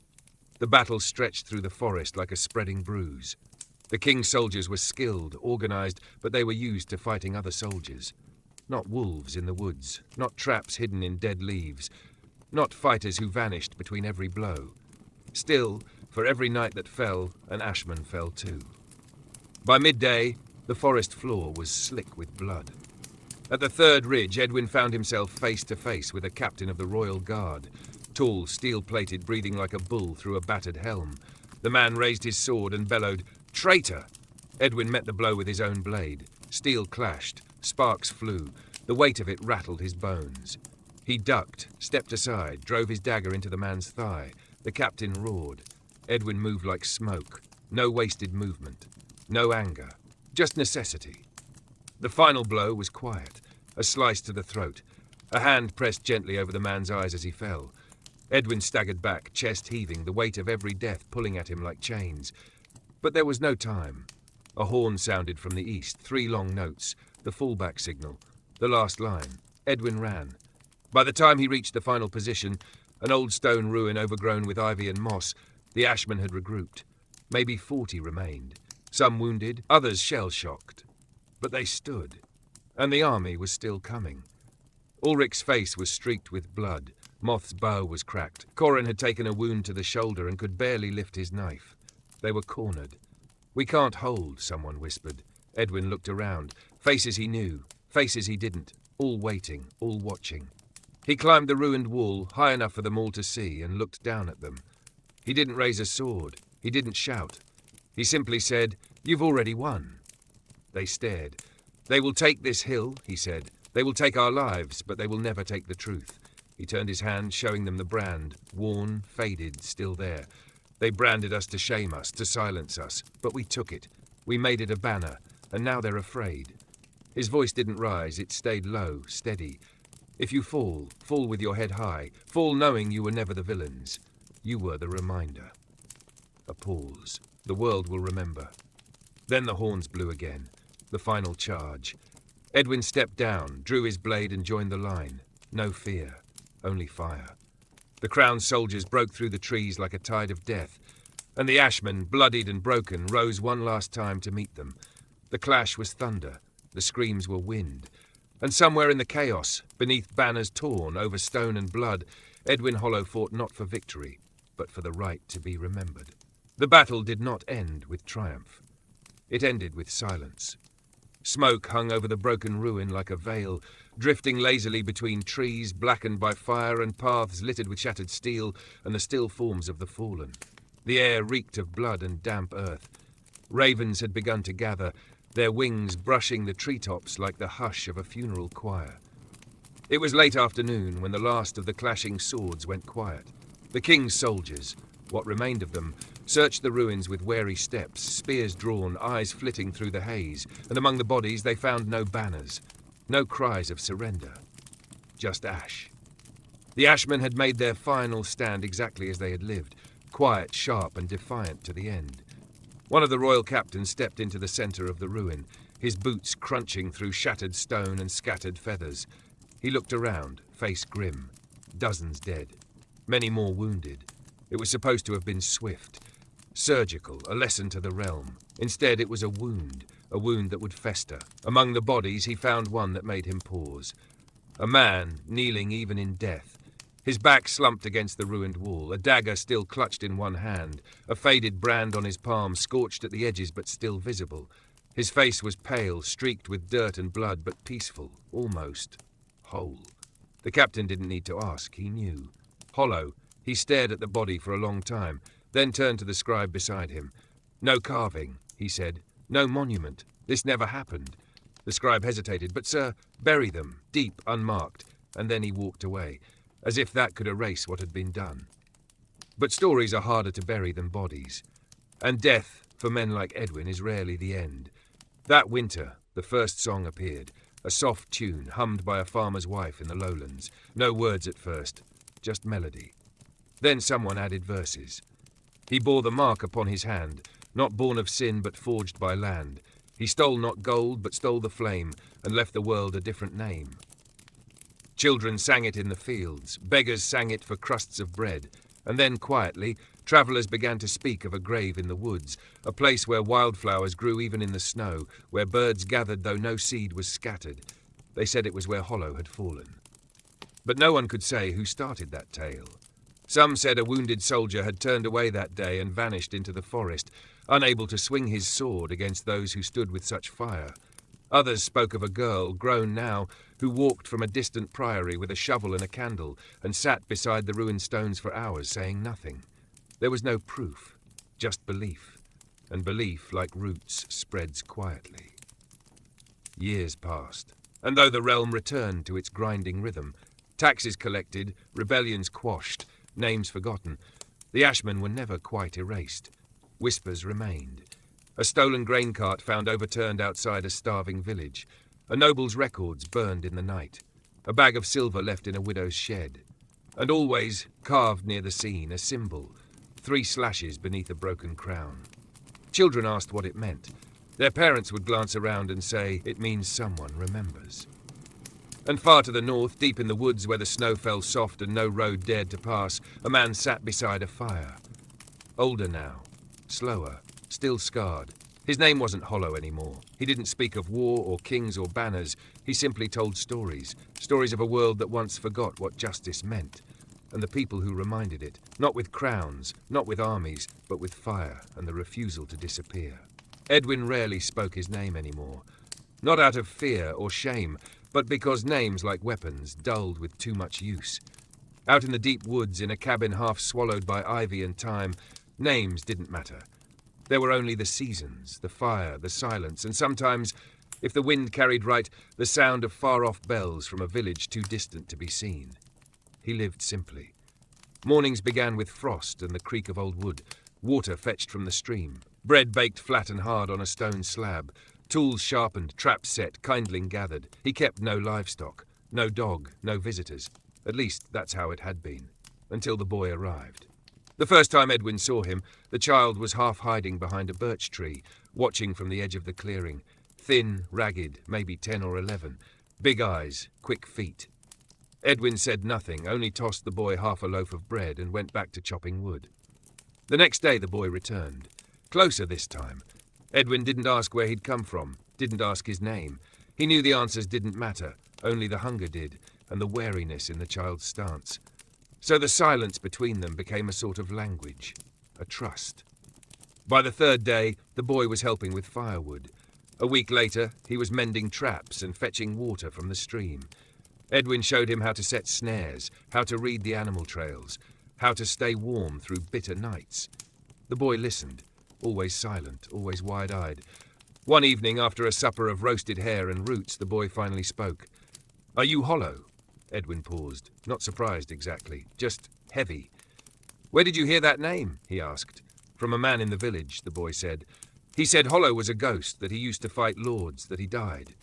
The battle stretched through the forest like a spreading bruise. The king's soldiers were skilled, organized, but they were used to fighting other soldiers. Not wolves in the woods, not traps hidden in dead leaves, not fighters who vanished between every blow. Still, for every night that fell, an Ashman fell too. By midday, the forest floor was slick with blood. At the third ridge, Edwin found himself face to face with a captain of the Royal Guard, tall, steel-plated, breathing like a bull through a battered helm. The man raised his sword and bellowed, "Traitor!" Edwin met the blow with his own blade. Steel clashed, sparks flew. The weight of it rattled his bones. He ducked, stepped aside, drove his dagger into the man's thigh. The captain roared. Edwin moved like smoke. No wasted movement. No anger. Just necessity. The final blow was quiet. A slice to the throat. A hand pressed gently over the man's eyes as he fell. Edwin staggered back, chest heaving, the weight of every death pulling at him like chains. But there was no time. A horn sounded from the east, 3 long notes, the fallback signal, the last line. Edwin ran. By the time he reached the final position, an old stone ruin overgrown with ivy and moss, the Ashmen had regrouped. Maybe 40 remained, some wounded, others shell-shocked. But they stood, and the army was still coming. Ulrich's face was streaked with blood. Moth's bow was cracked. Corin had taken a wound to the shoulder and could barely lift his knife. They were cornered. "We can't hold," someone whispered. Edwin looked around. Faces he knew, faces he didn't, all waiting, all watching. He climbed the ruined wall, high enough for them all to see, and looked down at them. He didn't raise a sword. He didn't shout. He simply said, "You've already won." They stared. "They will take this hill," he said. "They will take our lives, but they will never take the truth." He turned his hand, showing them the brand, worn, faded, still there. "They branded us to shame us, to silence us, but we took it. We made it a banner, and now they're afraid." His voice didn't rise, it stayed low, steady. "If you fall, fall with your head high. Fall knowing you were never the villains. You were the reminder." A pause. The world will remember. Then the horns blew again. The final charge. Edwin stepped down, drew his blade and joined the line. No fear, only fire. The crowned soldiers broke through the trees like a tide of death, and the ashmen, bloodied and broken, rose one last time to meet them. The clash was thunder. The screams were wind. And somewhere in the chaos, beneath banners torn over stone and blood, Edwin Hollow fought not for victory, but for the right to be remembered. The battle did not end with triumph. It ended with silence. Smoke hung over the broken ruin like a veil, drifting lazily between trees blackened by fire and paths littered with shattered steel and the still forms of the fallen. The air reeked of blood and damp earth. Ravens had begun to gather, their wings brushing the treetops like the hush of a funeral choir. It was late afternoon when the last of the clashing swords went quiet. The king's soldiers, what remained of them, searched the ruins with wary steps, spears drawn, eyes flitting through the haze, and among the bodies they found no banners, no cries of surrender, just ash. The ashmen had made their final stand exactly as they had lived, quiet, sharp, and defiant to the end. One of the royal captains stepped into the centre of the ruin, his boots crunching through shattered stone and scattered feathers. He looked around, face grim. Dozens dead, many more wounded. It was supposed to have been swift, surgical, a lesson to the realm. Instead, it was a wound that would fester. Among the bodies, he found one that made him pause. A man, kneeling even in death. His back slumped against the ruined wall, a dagger still clutched in one hand, a faded brand on his palm, scorched at the edges but still visible. His face was pale, streaked with dirt and blood, but peaceful, almost whole. The captain didn't need to ask, he knew. Hollow, he stared at the body for a long time, then turned to the scribe beside him. "No carving," he said. "No monument. This never happened." The scribe hesitated. "But, sir, bury them, deep, unmarked." And then he walked away, as if that could erase what had been done. But stories are harder to bury than bodies. And death, for men like Edwin, is rarely the end. That winter, the first song appeared, a soft tune hummed by a farmer's wife in the lowlands. No words at first, just melody. Then someone added verses. He bore the mark upon his hand, not born of sin but forged by land. He stole not gold but stole the flame, and left the world a different name. Children sang it in the fields, beggars sang it for crusts of bread, and then quietly, travellers began to speak of a grave in the woods, a place where wildflowers grew even in the snow, where birds gathered though no seed was scattered. They said it was where Hollow had fallen. But no one could say who started that tale. Some said a wounded soldier had turned away that day and vanished into the forest, unable to swing his sword against those who stood with such fire. Others spoke of a girl, grown now, who walked from a distant priory with a shovel and a candle and sat beside the ruined stones for hours, saying nothing. There was no proof, just belief, and belief, like roots, spreads quietly. Years passed, and though the realm returned to its grinding rhythm, taxes collected, rebellions quashed, names forgotten, the ashmen were never quite erased. Whispers remained. A stolen grain cart found overturned outside a starving village. A noble's records burned in the night. A bag of silver left in a widow's shed. And always, carved near the scene, a symbol, 3 slashes beneath a broken crown. Children asked what it meant. Their parents would glance around and say, "It means someone remembers." And far to the north, deep in the woods where the snow fell soft and no road dared to pass, a man sat beside a fire. Older now, slower, still scarred. His name wasn't Hollow anymore. He didn't speak of war or kings or banners. He simply told stories, stories of a world that once forgot what justice meant, and the people who reminded it, not with crowns, not with armies, but with fire and the refusal to disappear. Edwin rarely spoke his name anymore. Not out of fear or shame, but because names, like weapons, dulled with too much use. Out in the deep woods, in a cabin half swallowed by ivy and thyme, names didn't matter. There were only the seasons, the fire, the silence, and sometimes, if the wind carried right, the sound of far-off bells from a village too distant to be seen. He lived simply. Mornings began with frost and the creak of old wood, water fetched from the stream, bread baked flat and hard on a stone slab, tools sharpened, traps set, kindling gathered. He kept no livestock, no dog, no visitors. At least that's how it had been, until the boy arrived. The first time Edwin saw him, the child was half hiding behind a birch tree, watching from the edge of the clearing. Thin, ragged, maybe 10 or 11. Big eyes, quick feet. Edwin said nothing, only tossed the boy half a loaf of bread and went back to chopping wood. The next day the boy returned. Closer this time. Edwin didn't ask where he'd come from, didn't ask his name. He knew the answers didn't matter, only the hunger did, and the wariness in the child's stance. So the silence between them became a sort of language, a trust. By the third day, the boy was helping with firewood. A week later, he was mending traps and fetching water from the stream. Edwin showed him how to set snares, how to read the animal trails, how to stay warm through bitter nights. The boy listened, always silent, always wide-eyed. One evening, after a supper of roasted hare and roots, the boy finally spoke. "Are you Hollow?" Edwin paused, not surprised exactly, just heavy. "Where did you hear that name?" he asked. "From a man in the village," the boy said. "He said Hollow was a ghost, that he used to fight lords, that he died."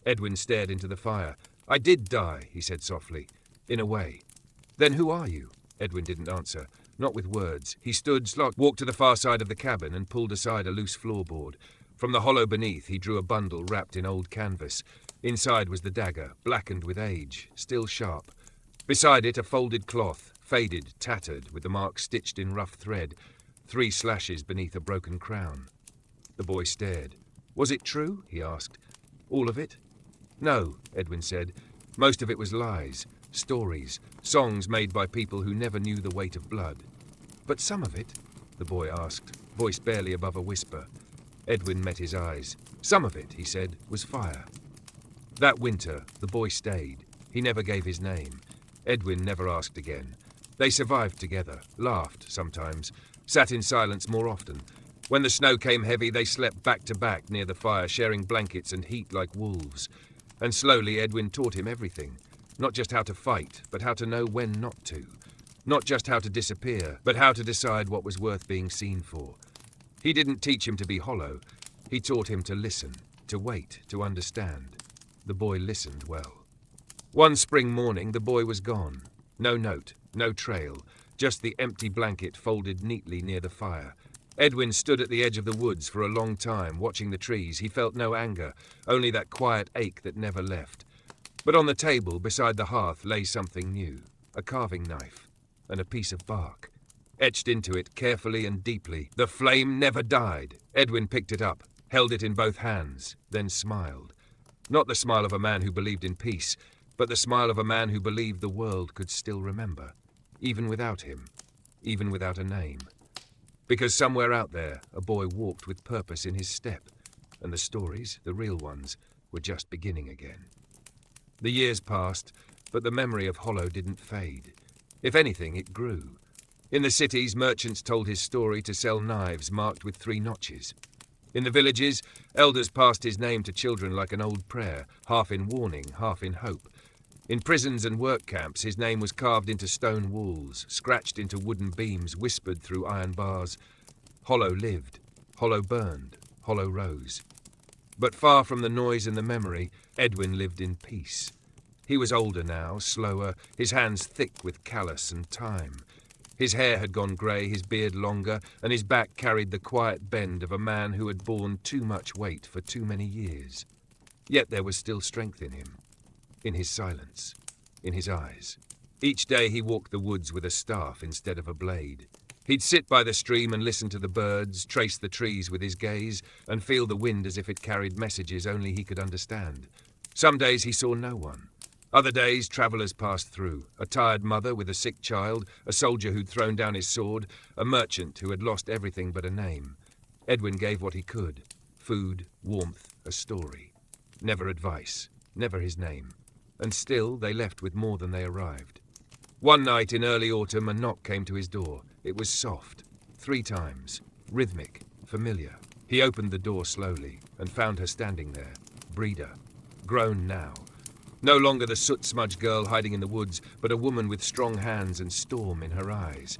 Edwin stared into the fire. "I did die," he said softly, "in a way." "Then who are you?" Edwin didn't answer, not with words. He stood, walked to the far side of the cabin and pulled aside a loose floorboard. From the hollow beneath he drew a bundle wrapped in old canvas. Inside was the dagger, blackened with age, still sharp. Beside it a folded cloth, faded, tattered, with the mark stitched in rough thread, 3 slashes beneath a broken crown. The boy stared. "Was it true?" he asked. "All of it?" "No," Edwin said. "Most of it was lies, stories, songs made by people who never knew the weight of blood." "But some of it?" the boy asked, voice barely above a whisper. Edwin met his eyes. "Some of it," he said, "was fire." That winter, the boy stayed. He never gave his name. Edwin never asked again. They survived together, laughed sometimes, sat in silence more often. When the snow came heavy, they slept back to back near the fire, sharing blankets and heat like wolves. And slowly Edwin taught him everything. Not just how to fight, but how to know when not to. Not just how to disappear, but how to decide what was worth being seen for. He didn't teach him to be hollow. He taught him to listen, to wait, to understand. The boy listened well. One spring morning, the boy was gone. No note, no trail, just the empty blanket folded neatly near the fire. Edwin stood at the edge of the woods for a long time, watching the trees. He felt no anger, only that quiet ache that never left. But on the table, beside the hearth, lay something new, a carving knife and a piece of bark. Etched into it, carefully and deeply, "The flame never died." Edwin picked it up, held it in both hands, then smiled. Not the smile of a man who believed in peace, but the smile of a man who believed the world could still remember, even without him, even without a name. Because somewhere out there, a boy walked with purpose in his step, and the stories, the real ones, were just beginning again. The years passed, but the memory of Hollow didn't fade. If anything, it grew. In the cities, merchants told his story to sell knives marked with 3 notches. In the villages, elders passed his name to children like an old prayer, half in warning, half in hope. In prisons and work camps, his name was carved into stone walls, scratched into wooden beams, whispered through iron bars. Hollow lived, Hollow burned, Hollow rose. But far from the noise and the memory, Edwin lived in peace. He was older now, slower, his hands thick with callus and time. His hair had gone grey, his beard longer, and his back carried the quiet bend of a man who had borne too much weight for too many years. Yet there was still strength in him, in his silence, in his eyes. Each day he walked the woods with a staff instead of a blade. He'd sit by the stream and listen to the birds, trace the trees with his gaze, and feel the wind as if it carried messages only he could understand. Some days he saw no one. Other days, travellers passed through, a tired mother with a sick child, a soldier who'd thrown down his sword, a merchant who had lost everything but a name. Edwin gave what he could. Food, warmth, a story. Never advice, never his name. And still they left with more than they arrived. One night in early autumn, a knock came to his door. It was soft, 3 times, rhythmic, familiar. He opened the door slowly and found her standing there, Breda, grown now. No longer the soot-smudged girl hiding in the woods, but a woman with strong hands and storm in her eyes.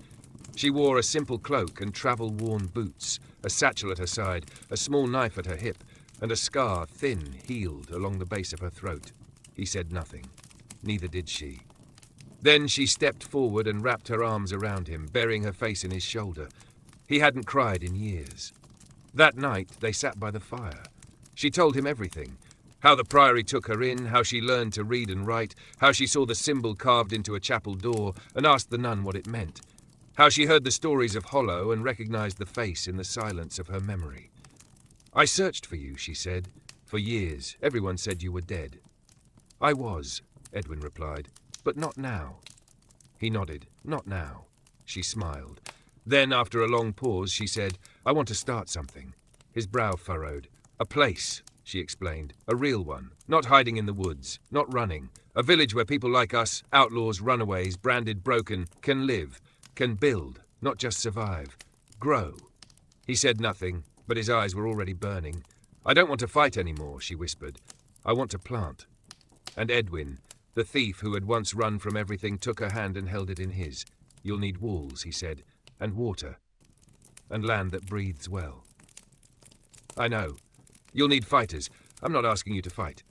She wore a simple cloak and travel-worn boots, a satchel at her side, a small knife at her hip, and a scar, thin, healed, along the base of her throat. He said nothing. Neither did she. Then she stepped forward and wrapped her arms around him, burying her face in his shoulder. He hadn't cried in years. That night they sat by the fire. She told him everything. How the priory took her in, how she learned to read and write, how she saw the symbol carved into a chapel door and asked the nun what it meant. How she heard the stories of Hollow and recognized the face in the silence of her memory. "I searched for you," she said. "For years. Everyone said you were dead." "I was," Edwin replied, "but not now." He nodded. "Not now." She smiled. Then, after a long pause, she said, "I want to start something." His brow furrowed. "A place," she explained. "A real one. Not hiding in the woods. Not running. A village where people like us, outlaws, runaways, branded broken, can live. Can build. Not just survive. Grow." He said nothing, but his eyes were already burning. "I don't want to fight anymore," she whispered. "I want to plant." And Edwin, the thief who had once run from everything, took her hand and held it in his. "You'll need walls," he said, "and water, and land that breathes well." "I know. You'll need fighters. I'm not asking you to fight."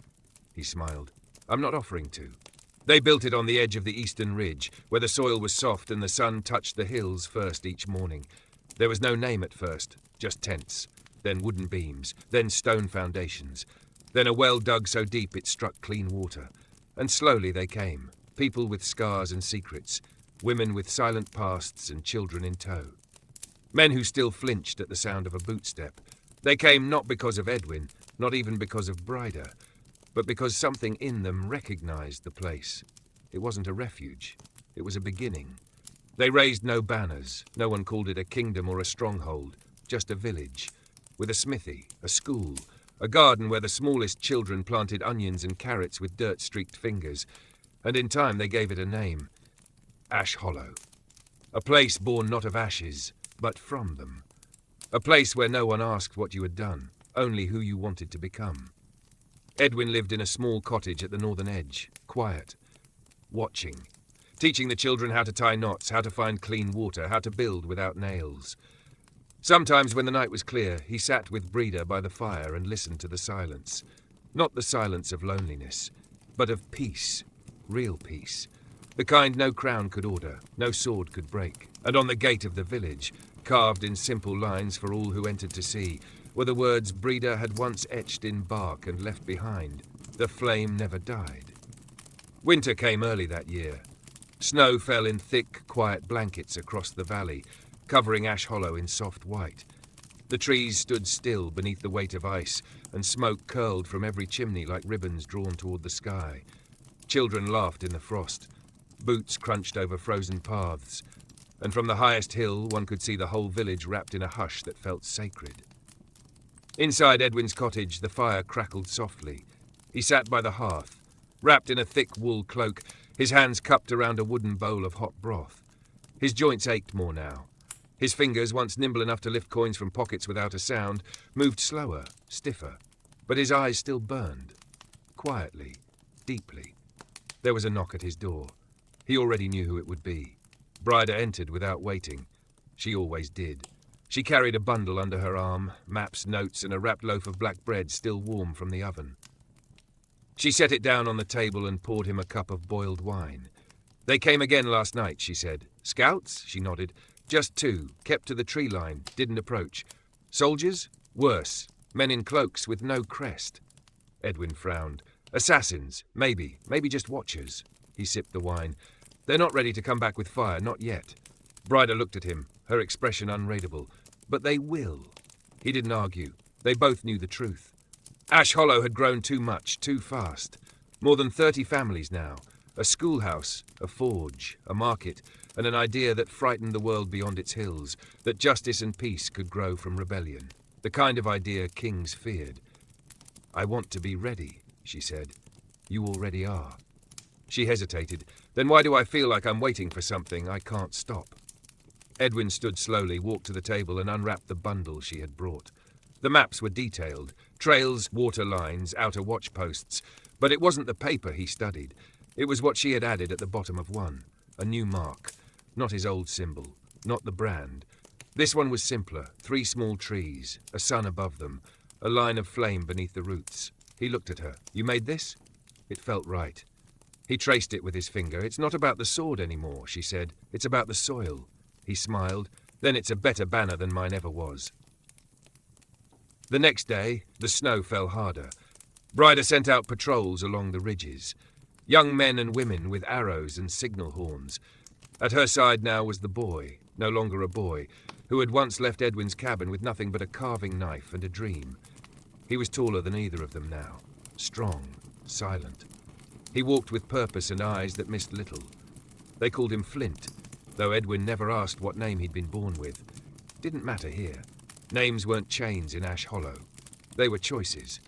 He smiled. "I'm not offering to." They built it on the edge of the eastern ridge, where the soil was soft and the sun touched the hills first each morning. There was no name at first, just tents, then wooden beams, then stone foundations, then a well dug so deep it struck clean water. And slowly they came, people with scars and secrets, women with silent pasts and children in tow. Men who still flinched at the sound of a bootstep. They came not because of Edwin, not even because of Breda, but because something in them recognized the place. It wasn't a refuge. It was a beginning. They raised no banners. No one called it a kingdom or a stronghold, just a village, with a smithy, a school, a garden where the smallest children planted onions and carrots with dirt-streaked fingers, and in time they gave it a name. Ash Hollow. A place born not of ashes, but from them. A place where no one asked what you had done, only who you wanted to become. Edwin lived in a small cottage at the northern edge, quiet, watching, teaching the children how to tie knots, how to find clean water, how to build without nails. Sometimes when the night was clear, he sat with Breda by the fire and listened to the silence. Not the silence of loneliness, but of peace, real peace. The kind no crown could order, no sword could break. And on the gate of the village, carved in simple lines for all who entered to see, were the words Breda had once etched in bark and left behind. The flame never died. Winter came early that year. Snow fell in thick, quiet blankets across the valley, covering Ash Hollow in soft white. The trees stood still beneath the weight of ice, and smoke curled from every chimney like ribbons drawn toward the sky. Children laughed in the frost. Boots crunched over frozen paths, and from the highest hill one could see the whole village wrapped in a hush that felt sacred. Inside Edwin's cottage, the fire crackled softly. He sat by the hearth, wrapped in a thick wool cloak, his hands cupped around a wooden bowl of hot broth. His joints ached more now. His fingers, once nimble enough to lift coins from pockets without a sound, moved slower, stiffer, but his eyes still burned. Quietly, deeply. There was a knock at his door. He already knew who it would be. Breda entered without waiting. She always did. She carried a bundle under her arm, maps, notes, and a wrapped loaf of black bread still warm from the oven. She set it down on the table and poured him a cup of boiled wine. "They came again last night," she said. "Scouts?" She nodded. "Just 2, kept to the tree line, didn't approach. Soldiers? Worse. Men in cloaks with no crest." Edwin frowned. "Assassins, maybe just watchers." He sipped the wine. "They're not ready to come back with fire, not yet." Breda looked at him, her expression unreadable. "But they will." He didn't argue. They both knew the truth. Ash Hollow had grown too much, too fast. More than 30 families now. A schoolhouse, a forge, a market, and an idea that frightened the world beyond its hills, that justice and peace could grow from rebellion. The kind of idea kings feared. "I want to be ready," she said. "You already are." She hesitated. "Then why do I feel like I'm waiting for something I can't stop?" Edwin stood slowly, walked to the table and unwrapped the bundle she had brought. The maps were detailed, trails, water lines, outer watch posts, but it wasn't the paper he studied. It was what she had added at the bottom of one, a new mark, not his old symbol, not the brand. This one was simpler, 3 small trees, a sun above them, a line of flame beneath the roots. He looked at her. "You made this?" It felt right. He traced it with his finger. "It's not about the sword anymore," she said. "It's about the soil." He smiled. "Then it's a better banner than mine ever was." The next day, the snow fell harder. Bryder sent out patrols along the ridges. Young men and women with arrows and signal horns. At her side now was the boy, no longer a boy, who had once left Edwin's cabin with nothing but a carving knife and a dream. He was taller than either of them now, strong, silent. He walked with purpose and eyes that missed little. They called him Flint, though Edwin never asked what name he'd been born with. Didn't matter here. Names weren't chains in Ash Hollow. They were choices.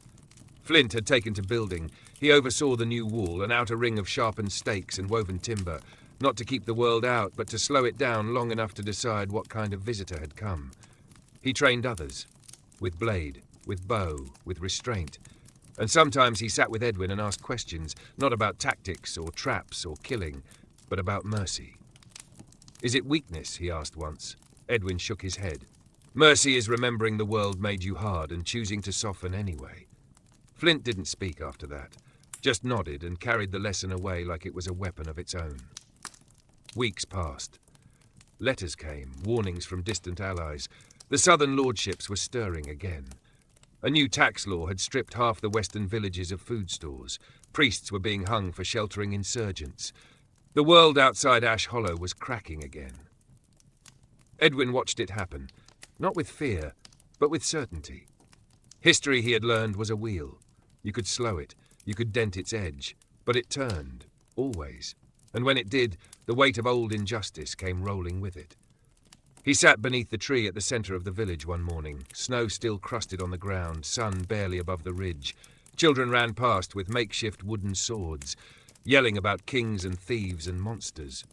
Flint had taken to building. He oversaw the new wall, an outer ring of sharpened stakes and woven timber, not to keep the world out, but to slow it down long enough to decide what kind of visitor had come. He trained others, with blade, with bow, with restraint. And sometimes he sat with Edwin and asked questions, not about tactics or traps or killing, but about mercy. "Is it weakness?" he asked once. Edwin shook his head. "Mercy is remembering the world made you hard and choosing to soften anyway." Flint didn't speak after that, just nodded and carried the lesson away like it was a weapon of its own. Weeks passed. Letters came, warnings from distant allies. The southern lordships were stirring again. A new tax law had stripped half the western villages of food stores. Priests were being hung for sheltering insurgents. The world outside Ash Hollow was cracking again. Edwin watched it happen, not with fear, but with certainty. History, he had learned, was a wheel. You could slow it, you could dent its edge, but it turned, always. And when it did, the weight of old injustice came rolling with it. He sat beneath the tree at the center of the village one morning, snow still crusted on the ground, sun barely above the ridge. Children ran past with makeshift wooden swords, yelling about kings and thieves and monsters.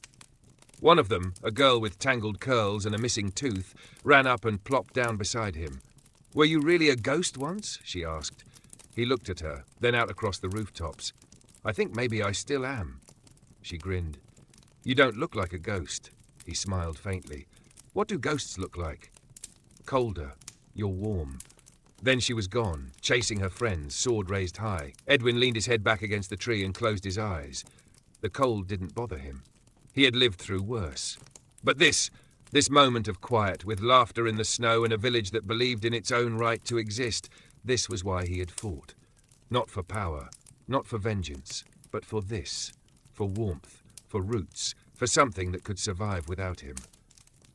One of them, a girl with tangled curls and a missing tooth, ran up and plopped down beside him. "Were you really a ghost once?" she asked. He looked at her, then out across the rooftops. "I think maybe I still am." She grinned. "You don't look like a ghost." He smiled faintly. "What do ghosts look like?" "Colder. You're warm." Then she was gone, chasing her friends, sword raised high. Edwin leaned his head back against the tree and closed his eyes. The cold didn't bother him. He had lived through worse. But this moment of quiet, with laughter in the snow and a village that believed in its own right to exist, this was why he had fought. Not for power, not for vengeance, but for this, for warmth, for roots, for something that could survive without him.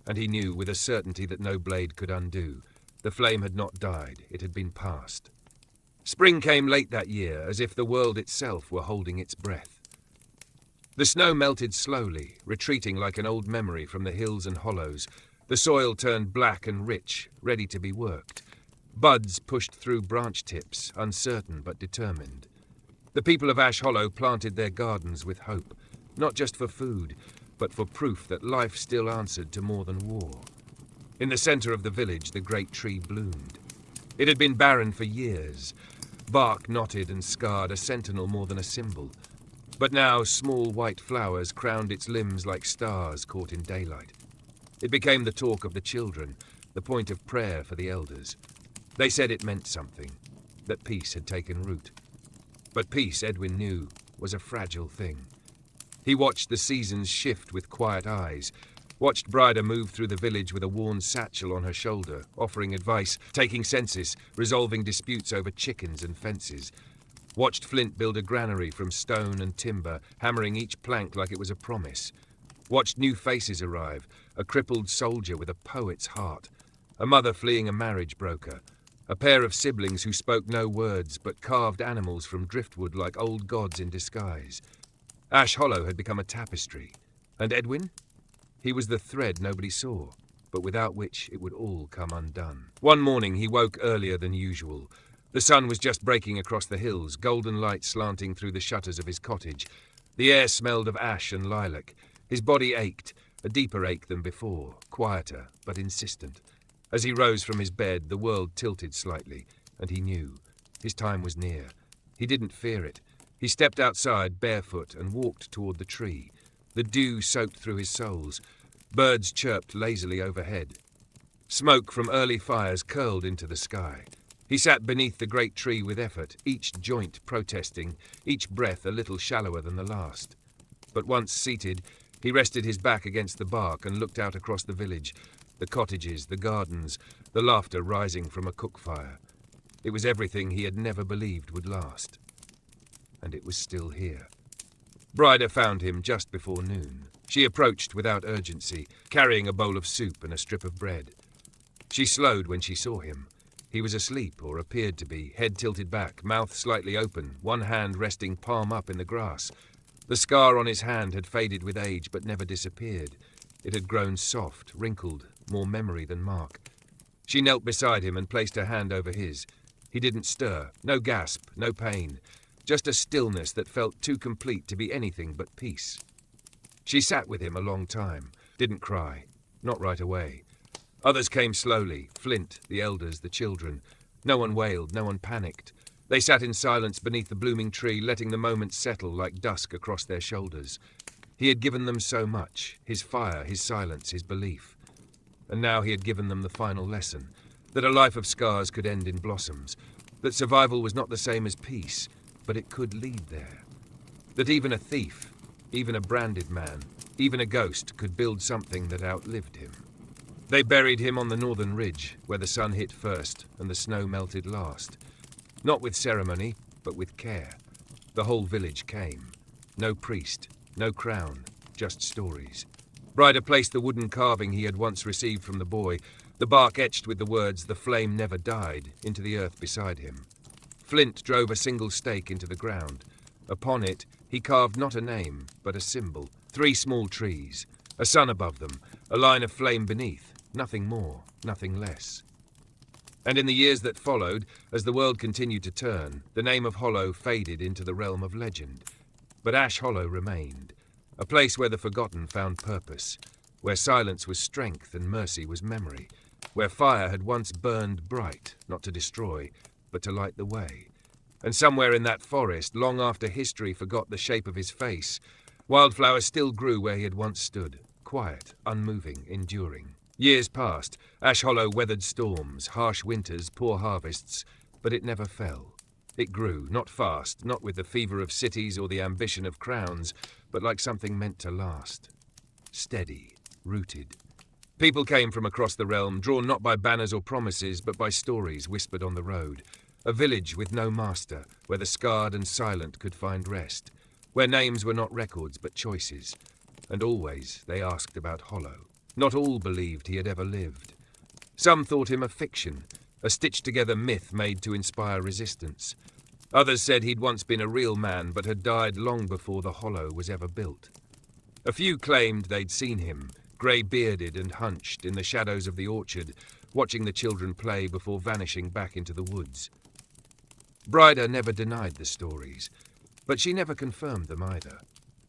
And he knew with a certainty that no blade could undo. The flame had not died, it had been passed. Spring came late that year, as if the world itself were holding its breath. The snow melted slowly, retreating like an old memory from the hills and hollows. The soil turned black and rich, ready to be worked. Buds pushed through branch tips, uncertain but determined. The people of Ash Hollow planted their gardens with hope, not just for food, but for proof that life still answered to more than war. In the center of the village, the great tree bloomed. It had been barren for years, bark knotted and scarred, a sentinel more than a symbol. But now small white flowers crowned its limbs like stars caught in daylight. It became the talk of the children, the point of prayer for the elders. They said it meant something, that peace had taken root. But peace, Edwin knew, was a fragile thing. He watched the seasons shift with quiet eyes, watched Bryder move through the village with a worn satchel on her shoulder, offering advice, taking census, resolving disputes over chickens and fences. Watched Flint build a granary from stone and timber, hammering each plank like it was a promise. Watched new faces arrive, a crippled soldier with a poet's heart, a mother fleeing a marriage broker, a pair of siblings who spoke no words but carved animals from driftwood like old gods in disguise. Ash Hollow had become a tapestry. And Edwin? He was the thread nobody saw. but without which it would all come undone. One morning he woke earlier than usual. The sun was just breaking across the hills, golden light slanting through the shutters of his cottage. The air smelled of ash and lilac. His body ached, a deeper ache than before, quieter but insistent. As he rose from his bed, the world tilted slightly, and he knew. His time was near. He didn't fear it. He stepped outside, barefoot, and walked toward the tree. The dew soaked through his soles. Birds chirped lazily overhead. Smoke from early fires curled into the sky. He sat beneath the great tree with effort, each joint protesting, each breath a little shallower than the last. But once seated, he rested his back against the bark and looked out across the village, the cottages, the gardens, the laughter rising from a cook fire. It was everything he had never believed would last. And it was still here. Bryda found him just before noon. She approached without urgency, carrying a bowl of soup and a strip of bread. She slowed when she saw him. He was asleep, or appeared to be, head tilted back, mouth slightly open, one hand resting palm up in the grass. The scar on his hand had faded with age, but never disappeared. It had grown soft, wrinkled, more memory than mark. She knelt beside him and placed her hand over his. He didn't stir, no gasp, no pain, just a stillness that felt too complete to be anything but peace. She sat with him a long time, didn't cry, not right away. Others came slowly, Flint, the elders, the children. No one wailed, no one panicked. They sat in silence beneath the blooming tree, letting the moments settle like dusk across their shoulders. He had given them so much, his fire, his silence, his belief. And now he had given them the final lesson, that a life of scars could end in blossoms, that survival was not the same as peace, but it could lead there. That even a thief, even a branded man, even a ghost could build something that outlived him. They buried him on the northern ridge, where the sun hit first and the snow melted last. Not with ceremony, but with care. The whole village came. No priest, no crown, just stories. Bryda placed the wooden carving he had once received from the boy, the bark etched with the words, "The flame never died," into the earth beside him. Flint drove a single stake into the ground. Upon it, he carved not a name, but a symbol. 3 small trees, a sun above them, a line of flame beneath. Nothing more, nothing less. And in the years that followed, as the world continued to turn, the name of Hollow faded into the realm of legend. But Ash Hollow remained, a place where the forgotten found purpose, where silence was strength and mercy was memory, where fire had once burned bright, not to destroy, but to light the way. And somewhere in that forest, long after history forgot the shape of his face, wildflowers still grew where he had once stood, quiet, unmoving, enduring. Years passed. Ash Hollow weathered storms, harsh winters, poor harvests, but it never fell. It grew, not fast, not with the fever of cities or the ambition of crowns, but like something meant to last. Steady, rooted. People came from across the realm, drawn not by banners or promises, but by stories whispered on the road. A village with no master, where the scarred and silent could find rest, where names were not records but choices. And always they asked about Hollow. Not all believed he had ever lived. Some thought him a fiction, a stitched-together myth made to inspire resistance. Others said he'd once been a real man, but had died long before the Hollow was ever built. A few claimed they'd seen him, grey-bearded and hunched, in the shadows of the orchard, watching the children play before vanishing back into the woods. Bryda never denied the stories, but she never confirmed them either.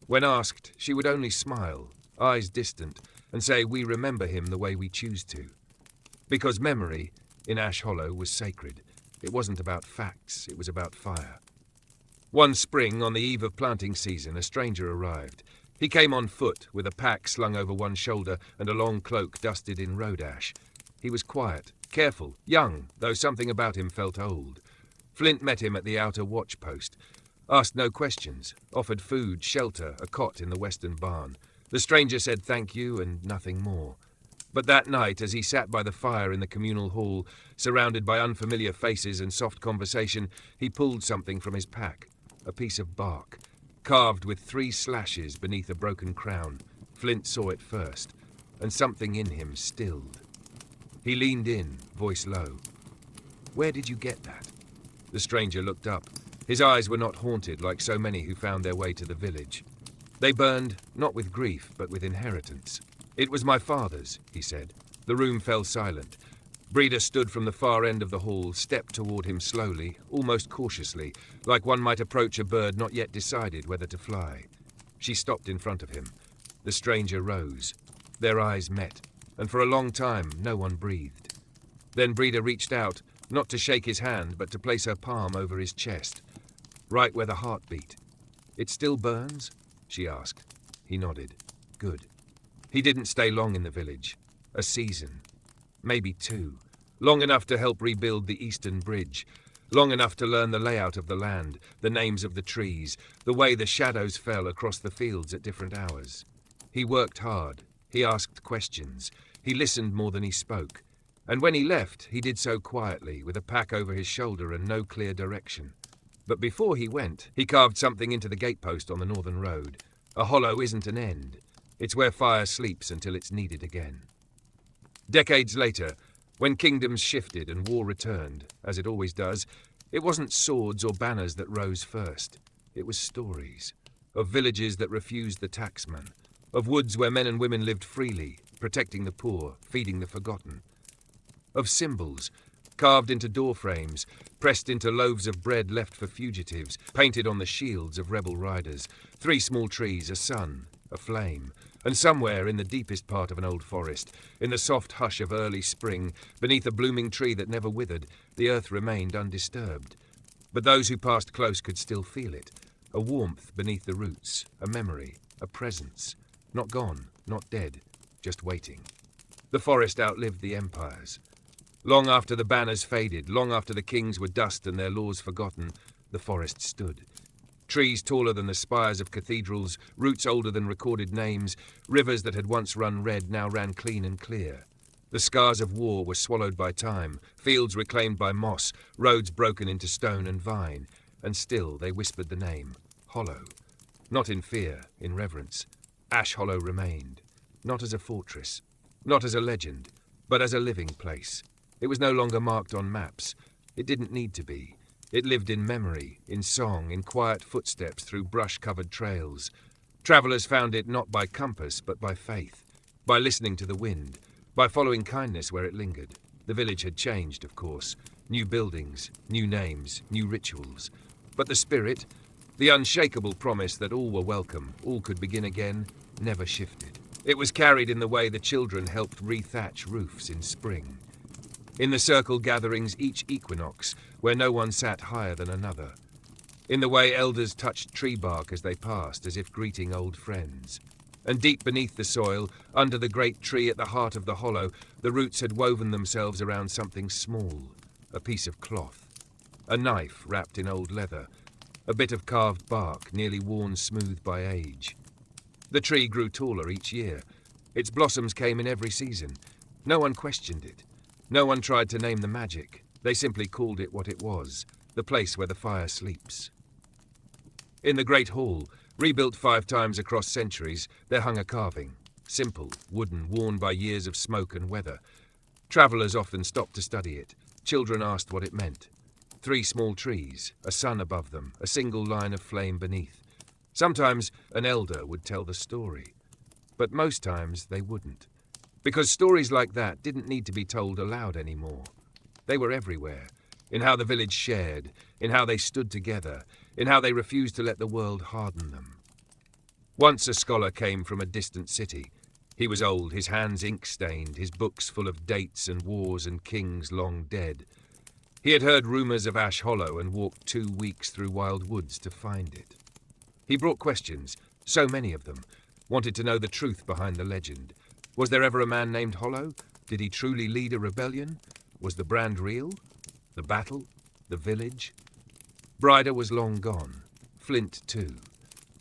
When asked, she would only smile, eyes distant, and say, "We remember him the way we choose to." Because memory, in Ash Hollow, was sacred. It wasn't about facts, it was about fire. One spring, on the eve of planting season, a stranger arrived. He came on foot, with a pack slung over one shoulder and a long cloak dusted in road ash. He was quiet, careful, young, though something about him felt old. Flint met him at the outer watch post, asked no questions, offered food, shelter, a cot in the western barn. The stranger said thank you and nothing more. But that night, as he sat by the fire in the communal hall, surrounded by unfamiliar faces and soft conversation, he pulled something from his pack, a piece of bark, carved with 3 slashes beneath a broken crown. Flint saw it first, and something in him stilled. He leaned in, voice low. "Where did you get that?" The stranger looked up. His eyes were not haunted like so many who found their way to the village. They burned, not with grief, but with inheritance. "It was my father's," he said. The room fell silent. Breda stood from the far end of the hall, stepped toward him slowly, almost cautiously, like one might approach a bird not yet decided whether to fly. She stopped in front of him. The stranger rose. Their eyes met, and for a long time no one breathed. Then Breda reached out, not to shake his hand, but to place her palm over his chest, right where the heart beat. "It still burns?" she asked. He nodded. Good. He didn't stay long in the village. A season. Maybe 2. Long enough to help rebuild the Eastern Bridge. Long enough to learn the layout of the land, the names of the trees, the way the shadows fell across the fields at different hours. He worked hard. He asked questions. He listened more than he spoke. And when he left, he did so quietly, with a pack over his shoulder and no clear direction. But before he went, he carved something into the gatepost on the northern road. A hollow isn't an end. It's where fire sleeps until it's needed again. Decades later, when kingdoms shifted and war returned, as it always does, it wasn't swords or banners that rose first. It was stories. Of villages that refused the taxman. Of woods where men and women lived freely, protecting the poor, feeding the forgotten. Of symbols, carved into door frames, pressed into loaves of bread left for fugitives, painted on the shields of rebel riders. 3 small trees, a sun, a flame. And somewhere in the deepest part of an old forest, in the soft hush of early spring, beneath a blooming tree that never withered, the earth remained undisturbed. But those who passed close could still feel it. A warmth beneath the roots, a memory, a presence. Not gone, not dead, just waiting. The forest outlived the empires. Long after the banners faded, long after the kings were dust and their laws forgotten, the forest stood. Trees taller than the spires of cathedrals, roots older than recorded names, rivers that had once run red now ran clean and clear. The scars of war were swallowed by time, fields reclaimed by moss, roads broken into stone and vine, and still they whispered the name, Hollow. Not in fear, in reverence. Ash Hollow remained, not as a fortress, not as a legend, but as a living place. It was no longer marked on maps. It didn't need to be. It lived in memory, in song, in quiet footsteps through brush-covered trails. Travellers found it not by compass, but by faith, by listening to the wind, by following kindness where it lingered. The village had changed, of course. New buildings, new names, new rituals. But the spirit, the unshakable promise that all were welcome, all could begin again, never shifted. It was carried in the way the children helped rethatch roofs in spring. In the circle gatherings each equinox, where no one sat higher than another. In the way elders touched tree bark as they passed, as if greeting old friends. And deep beneath the soil, under the great tree at the heart of the hollow, the roots had woven themselves around something small, a piece of cloth. A knife wrapped in old leather, a bit of carved bark nearly worn smooth by age. The tree grew taller each year. Its blossoms came in every season. No one questioned it. No one tried to name the magic. They simply called it what it was, the place where the fire sleeps. In the great hall, rebuilt 5 times across centuries, there hung a carving. Simple, wooden, worn by years of smoke and weather. Travellers often stopped to study it. Children asked what it meant. 3 small trees, a sun above them, a single line of flame beneath. Sometimes an elder would tell the story. But most times they wouldn't. Because stories like that didn't need to be told aloud anymore. They were everywhere, in how the village shared, in how they stood together, in how they refused to let the world harden them. Once a scholar came from a distant city. He was old, his hands ink-stained, his books full of dates and wars and kings long dead. He had heard rumours of Ash Hollow and walked 2 weeks through wild woods to find it. He brought questions, so many of them, wanted to know the truth behind the legend. Was there ever a man named Hollow? Did he truly lead a rebellion? Was the brand real? The battle? The village? Brida was long gone. Flint, too.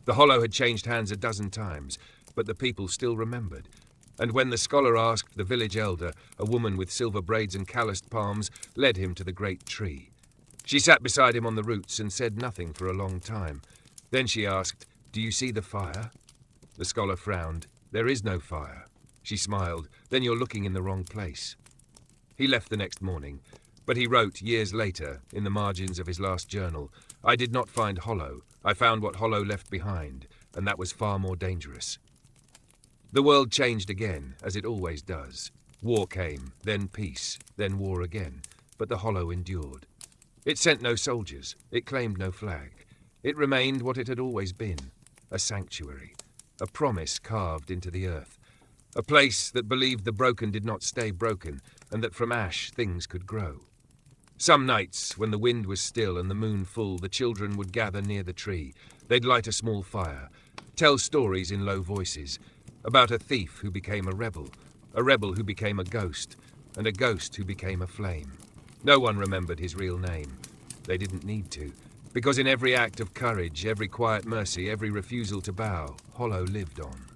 The Hollow had changed hands a dozen times, but the people still remembered. And when the scholar asked, the village elder, a woman with silver braids and calloused palms, led him to the great tree. She sat beside him on the roots and said nothing for a long time. Then she asked, "Do you see the fire?" The scholar frowned. "There is no fire." She smiled. "Then you're looking in the wrong place." He left the next morning, but he wrote years later, in the margins of his last journal, "I did not find Hollow. I found what Hollow left behind, and that was far more dangerous." The world changed again, as it always does. War came, then peace, then war again, but the hollow endured. It sent no soldiers, it claimed no flag. It remained what it had always been, a sanctuary, a promise carved into the earth, a place that believed the broken did not stay broken, and that from ash things could grow. Some nights, when the wind was still and the moon full, the children would gather near the tree. They'd light a small fire, tell stories in low voices, about a thief who became a rebel who became a ghost, and a ghost who became a flame. No one remembered his real name. They didn't need to, because in every act of courage, every quiet mercy, every refusal to bow, Hollow lived on.